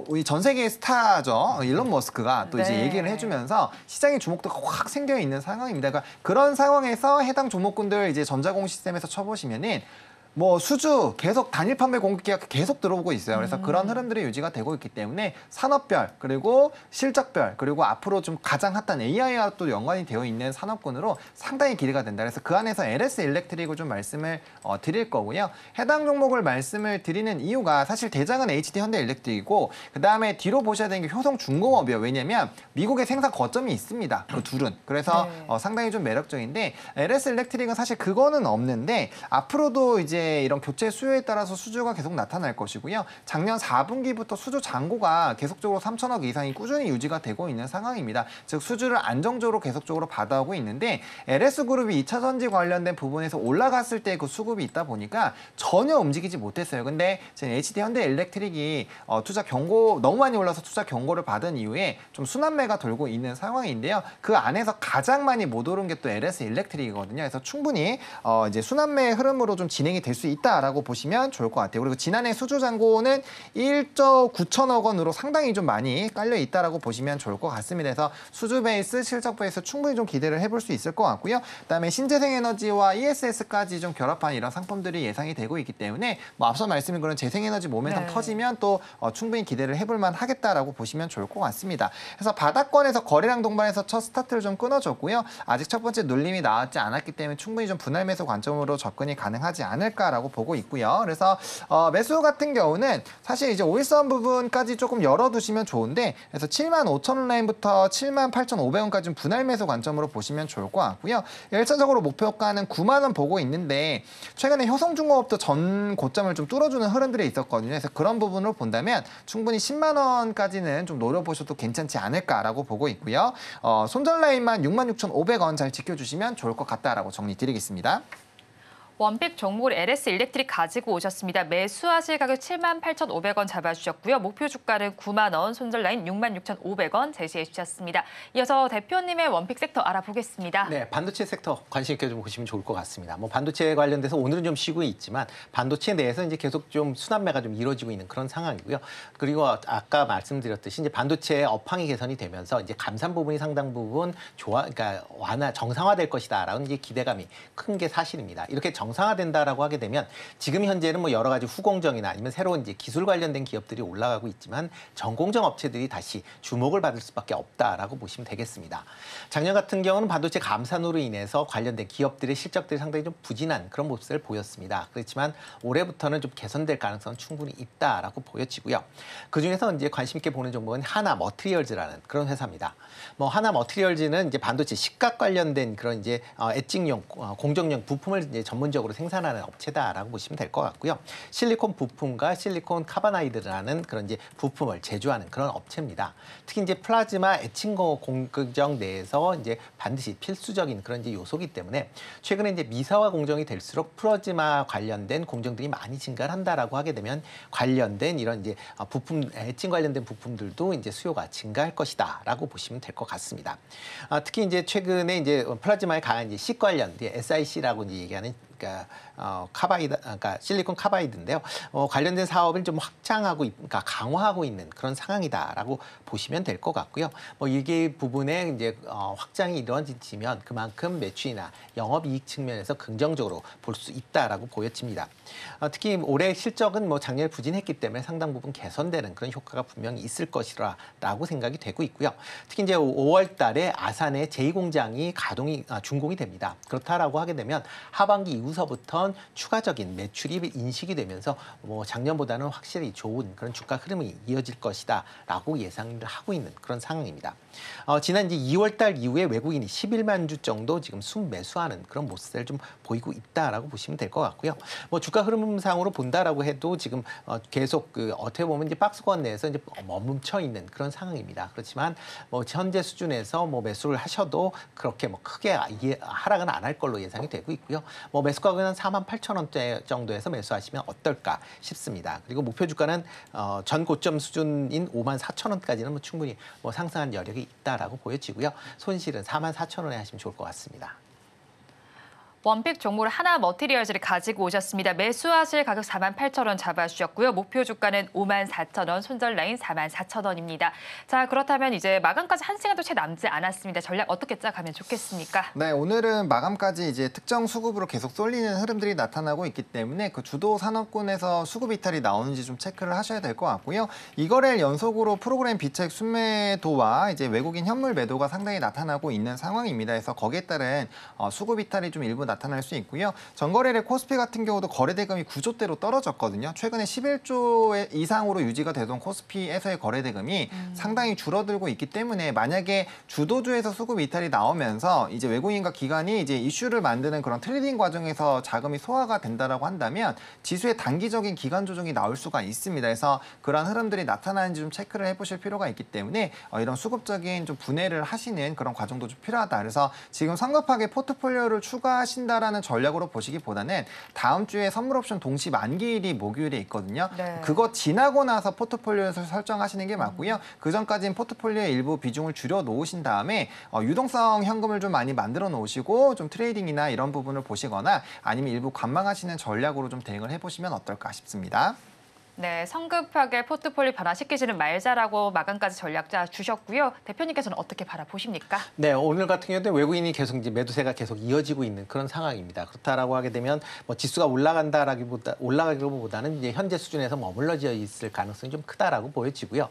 D: 우리 전 세계의 스타죠. 일론 머스크가 또 이제
B: 네.
D: 얘기를 해주면서 시장의 주목도가 확 생겨 있는 상황입니다. 그러니까 그런 상황에서 해당 종목군들 이제 전자공 시스템에서 쳐보시면은 뭐 수주 계속 단일 판매 공급기가 계속 들어오고 있어요. 그래서 그런 흐름들이 유지가 되고 있기 때문에 산업별 그리고 실적별 그리고 앞으로 좀 가장 핫한 AI와 또 연관이 되어 있는 산업군으로 상당히 기대가 된다. 그래서 그 안에서 LS 일렉트릭을 좀 말씀을 드릴 거고요. 해당 종목을 말씀을 드리는 이유가 사실 대장은 HD 현대일렉트릭이고 그 다음에 뒤로 보셔야 되는 게 효성중공업이에요. 왜냐하면 미국의 생산 거점이 있습니다. 그 둘은. 그래서
B: 네.
D: 상당히 좀 매력적인데 LS 일렉트릭은 사실 그거는 없는데 앞으로도 이제 이런 교체 수요에 따라서 수주가 계속 나타날 것이고요. 작년 4분기부터 수주 잔고가 계속적으로 3천억 이상이 꾸준히 유지가 되고 있는 상황입니다. 즉 수주를 안정적으로 계속적으로 받아오고 있는데 LS그룹이 2차 전지 관련된 부분에서 올라갔을 때 그 수급이 있다 보니까 전혀 움직이지 못했어요. 근데 지금 HD 현대일렉트릭이 투자 경고 너무 많이 올라서 투자 경고를 받은 이후에 좀 순환매가 돌고 있는 상황인데요. 그 안에서 가장 많이 못 오른 게 또 LS 일렉트릭이거든요. 그래서 충분히 이제 순환매의 흐름으로 좀 진행이 될 수 있다라고 보시면 좋을 것 같아요. 그리고 지난해 수주 잔고는 1조 9천억 원으로 상당히 좀 많이 깔려 있다라고 보시면 좋을 것 같습니다. 그래서 수주 베이스, 실적 베이스 충분히 좀 기대를 해볼 수 있을 것 같고요. 그다음에 신재생에너지와 ESS까지 좀 결합한 이런 상품들이 예상이 되고 있기 때문에 뭐 앞서 말씀드린 그런 재생에너지 모멘텀
B: 네.
D: 터지면 또 충분히 기대를 해볼 만하겠다라고 보시면 좋을 것 같습니다. 그래서 바닥권에서 거래량 동반해서 첫 스타트를 좀 끊어줬고요. 아직 첫 번째 눌림이 나왔지 않았기 때문에 충분히 좀 분할 매수 관점으로 접근이 가능하지 않을까. 않을까라고 보고 있고요. 그래서 매수 같은 경우는 사실 이제 5일선 부분까지 조금 열어두시면 좋은데, 그래서 75,000원 라인부터 78,500원까지 분할 매수 관점으로 보시면 좋을 것 같고요. 1차적으로 목표가는 9만 원 보고 있는데, 최근에 효성중공업도 전 고점을 좀 뚫어주는 흐름들이 있었거든요. 그래서 그런 부분으로 본다면 충분히 10만 원까지는 좀 노려보셔도 괜찮지 않을까라고 보고 있고요. 손절 라인만 66,500원 잘 지켜주시면 좋을 것 같다라고 정리드리겠습니다.
B: 원픽 종목을 LS 일렉트릭 가지고 오셨습니다. 매수하실 가격 78,500원 잡아주셨고요. 목표 주가는 9만 원, 손절 라인 66,500원 제시해 주셨습니다. 이어서 대표님의 원픽 섹터 알아보겠습니다.
E: 네, 반도체 섹터 관심 있게 좀 보시면 좋을 것 같습니다. 뭐 반도체 관련돼서 오늘은 좀 쉬고 있지만 반도체 내에서 이제 계속 좀 순환매가 좀 이루어지고 있는 그런 상황이고요. 그리고 아까 말씀드렸듯이 이제 반도체 업황이 개선이 되면서 이제 감산 부분이 상당 부분 그러니까 정상화될 것이다라는 이제 기대감이 큰 게 사실입니다. 이렇게 정상화된다라고 하게 되면 지금 현재는 뭐 여러 가지 후공정이나 아니면 새로운 이제 기술 관련된 기업들이 올라가고 있지만 전공정 업체들이 다시 주목을 받을 수밖에 없다라고 보시면 되겠습니다. 작년 같은 경우는 반도체 감산으로 인해서 관련된 기업들의 실적들이 상당히 좀 부진한 그런 모습을 보였습니다. 그렇지만 올해부터는 좀 개선될 가능성은 충분히 있다라고 보여지고요. 그 중에서 이제 관심 있게 보는 종목은 하나 머티리얼즈라는 그런 회사입니다. 뭐 하나 머티리얼즈는 이제 반도체 식각 관련된 그런 이제 엣징용, 공정용 부품을 이제 전문적으로 생산하는 업체다라고 보시면 될 것 같고요. 실리콘 부품과 실리콘 카바나이드라는 그런 이제 부품을 제조하는 그런 업체입니다. 특히 이제 플라즈마 에칭거 공정 내에서 이제 반드시 필수적인 그런 이제 요소기 때문에 최근에 이제 미사화 공정이 될수록 플라즈마 관련된 공정들이 많이 증가를 한다라고 하게 되면 관련된 이런 이제 부품 에칭 관련된 부품들도 이제 수요가 증가할 것이다라고 보시면 될 것 같습니다. 특히 이제 최근에 이제 플라즈마에 강한 이제 C 관련 SiC라고 이제 얘기하는 그러니까 실리콘 카바이드인데요. 관련된 사업을 좀 확장하고, 그러니까 강화하고 있는 그런 상황이다라고 보시면 될 것 같고요. 뭐 이게 부분에 이제 확장이 이루어지면 그만큼 매출이나 영업이익 측면에서 긍정적으로 볼 수 있다라고 보여집니다. 특히 올해 실적은 뭐 작년에 부진했기 때문에 상당 부분 개선되는 그런 효과가 분명히 있을 것이라고 생각이 되고 있고요. 특히 이제 5월달에 아산의 제2공장이 준공이 됩니다. 그렇다라고 하게 되면 하반기 이후서부터 추가적인 매출이 인식이 되면서 뭐 작년보다는 확실히 좋은 그런 주가 흐름이 이어질 것이다라고 예상을 하고 있는 그런 상황입니다. 지난 이제 2월달 이후에 외국인이 11만 주 정도 지금 순매수하는 그런 모습을 좀 보이고 있다라고 보시면 될 것 같고요. 뭐 주가 흐름상으로 본다라고 해도 지금 계속 어떻게 보면 이제 박스권 내에서 이제 멈춰 있는 그런 상황입니다. 그렇지만 뭐 현재 수준에서 뭐 매수를 하셔도 그렇게 뭐 크게 하락은 안 할 걸로 예상이 되고 있고요. 뭐 매수 가격은 48,000원대 정도에서 매수하시면 어떨까 싶습니다. 그리고 목표 주가는 전 고점 수준인 54,000원까지는 뭐 충분히 뭐 상승한 여력이 있다라고 보여지고요. 손실은 44,000원에 하시면 좋을 것 같습니다.
B: 원픽 종목을 하나 머티리얼즈를 가지고 오셨습니다. 매수하실 가격 48,000원 잡아주셨고요. 목표 주가는 54,000원, 손절 라인 44,000원입니다. 자, 그렇다면 이제 마감까지 1시간도 채 남지 않았습니다. 전략 어떻게 짜가면 좋겠습니까?
D: 네, 오늘은 마감까지 이제 특정 수급으로 계속 쏠리는 흐름들이 나타나고 있기 때문에 그 주도 산업군에서 수급 이탈이 나오는지 좀 체크를 하셔야 될 것 같고요. 이거래일 연속으로 프로그램 비책 순매도와 이제 외국인 현물 매도가 상당히 나타나고 있는 상황입니다. 그래서 거기에 따른 수급 이탈이 좀 일부 나타날 수 있고요. 전거래일 코스피 같은 경우도 거래대금이 9조대로 떨어졌거든요. 최근에 11조 이상으로 유지가 되던 코스피에서의 거래대금이 상당히 줄어들고 있기 때문에 만약에 주도주에서 수급 이탈이 나오면서 이제 외국인과 기관이 이제 이슈를 만드는 그런 트레이딩 과정에서 자금이 소화가 된다라고 한다면 지수의 단기적인 기간 조정이 나올 수가 있습니다. 그래서 그런 흐름들이 나타나는지 좀 체크를 해보실 필요가 있기 때문에 이런 수급적인 좀 분해를 하시는 그런 과정도 좀 필요하다. 그래서 지금 성급하게 포트폴리오를 추가하신다라는 전략으로 보시기보다는 다음 주에 선물 옵션 동시 만기일이 목요일에 있거든요.
B: 네.
D: 그거 지나고 나서 포트폴리오를 설정하시는 게 맞고요. 그 전까지는 포트폴리오의 일부 비중을 줄여 놓으신 다음에 유동성 현금을 좀 많이 만들어 놓으시고 좀 트레이딩이나 이런 부분을 보시거나 아니면 일부 관망하시는 전략으로 좀 대응을 해보시면 어떨까 싶습니다.
B: 네, 성급하게 포트폴리오 변화시키지는 말자라고 마감까지 전략 짜 주셨고요. 대표님께서는 어떻게 바라보십니까?
E: 네, 오늘 같은 경우는 외국인이 계속 이제 매도세가 계속 이어지고 있는 그런 상황입니다. 그렇다라고 하게 되면 뭐 지수가 올라가기보다는 이제 현재 수준에서 머물러져 있을 가능성이 좀 크다라고 보여지고요.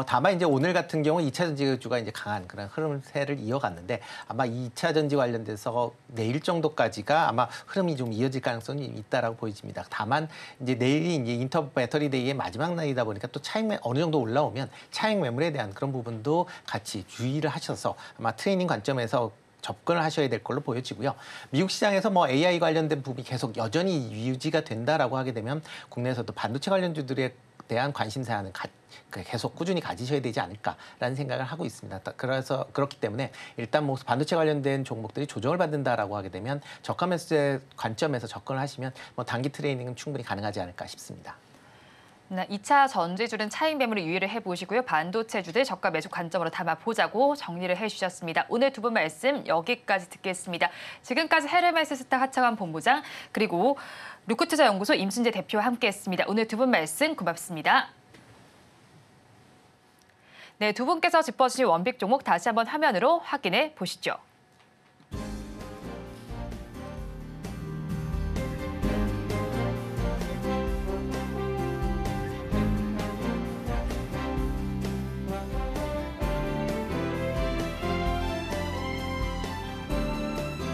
E: 다만 이제 오늘 같은 경우 2차 전지주가 이제 강한 그런 흐름세를 이어갔는데 아마 2차 전지 관련돼서 내일 정도까지가 아마 흐름이 좀 이어질 가능성이 있다라고 보여집니다. 다만 이제 내일이 이제 인터 배터리 데이의 마지막 날이다 보니까 또 차익 어느 정도 올라오면 차익 매물에 대한 그런 부분도 같이 주의를 하셔서 아마 트레이닝 관점에서 접근을 하셔야 될 걸로 보여지고요. 미국 시장에서 뭐 AI 관련된 부분이 계속 여전히 유지가 된다라고 하게 되면 국내에서도 반도체 관련주들에 대한 관심사는 계속 꾸준히 가지셔야 되지 않을까라는 생각을 하고 있습니다. 그래서 그렇기 때문에 일단 뭐 반도체 관련된 종목들이 조정을 받는다라고 하게 되면 저가 매수의 관점에서 접근을 하시면 뭐 단기 트레이닝은 충분히 가능하지 않을까 싶습니다.
B: 네, 2차 전지주는 차익 매물을 유의를 해보시고요. 반도체주들 저가 매수 관점으로 담아보자고 정리를 해주셨습니다. 오늘 두 분 말씀 여기까지 듣겠습니다. 지금까지 헤르메스스타 하창환 본부장 그리고 루크투자연구소 임순재 대표와 함께했습니다. 오늘 두 분 말씀 고맙습니다. 네, 두 분께서 짚어주신 원픽 종목 다시 한번 화면으로 확인해 보시죠.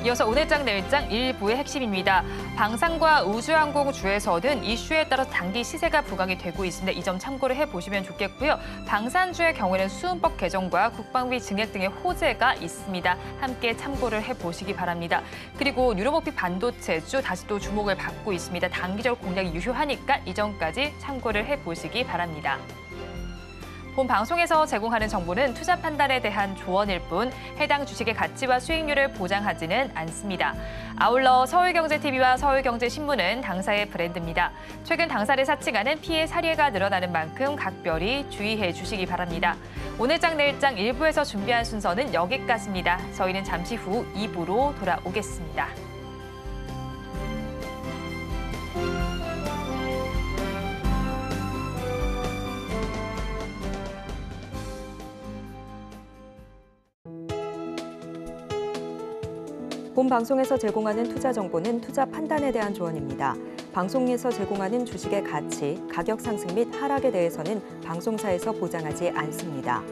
B: 이어서 오늘장 내일장 일부의 핵심입니다. 방산과 우주항공주에서는 이슈에 따라서 단기 시세가 부각이 되고 있습니다. 이 점 참고를 해보시면 좋겠고요. 방산주의 경우에는 수은법 개정과 국방비 증액 등의 호재가 있습니다. 함께 참고를 해보시기 바랍니다. 그리고 뉴로모피 반도체주 다시 또 주목을 받고 있습니다. 단기적 공략이 유효하니까 이 점까지 참고를 해보시기 바랍니다. 본 방송에서 제공하는 정보는 투자 판단에 대한 조언일 뿐 해당 주식의 가치와 수익률을 보장하지는 않습니다. 아울러 서울경제TV와 서울경제신문은 당사의 브랜드입니다. 최근 당사를 사칭하는 피해 사례가 늘어나는 만큼 각별히 주의해 주시기 바랍니다. 오늘장 내일장 1부에서 준비한 순서는 여기까지입니다. 저희는 잠시 후 2부로 돌아오겠습니다.
A: 본 방송에서 제공하는 투자 정보는 투자 판단에 대한 조언입니다. 방송에서 제공하는 주식의 가치, 가격 상승 및 하락에 대해서는 방송사에서 보장하지 않습니다.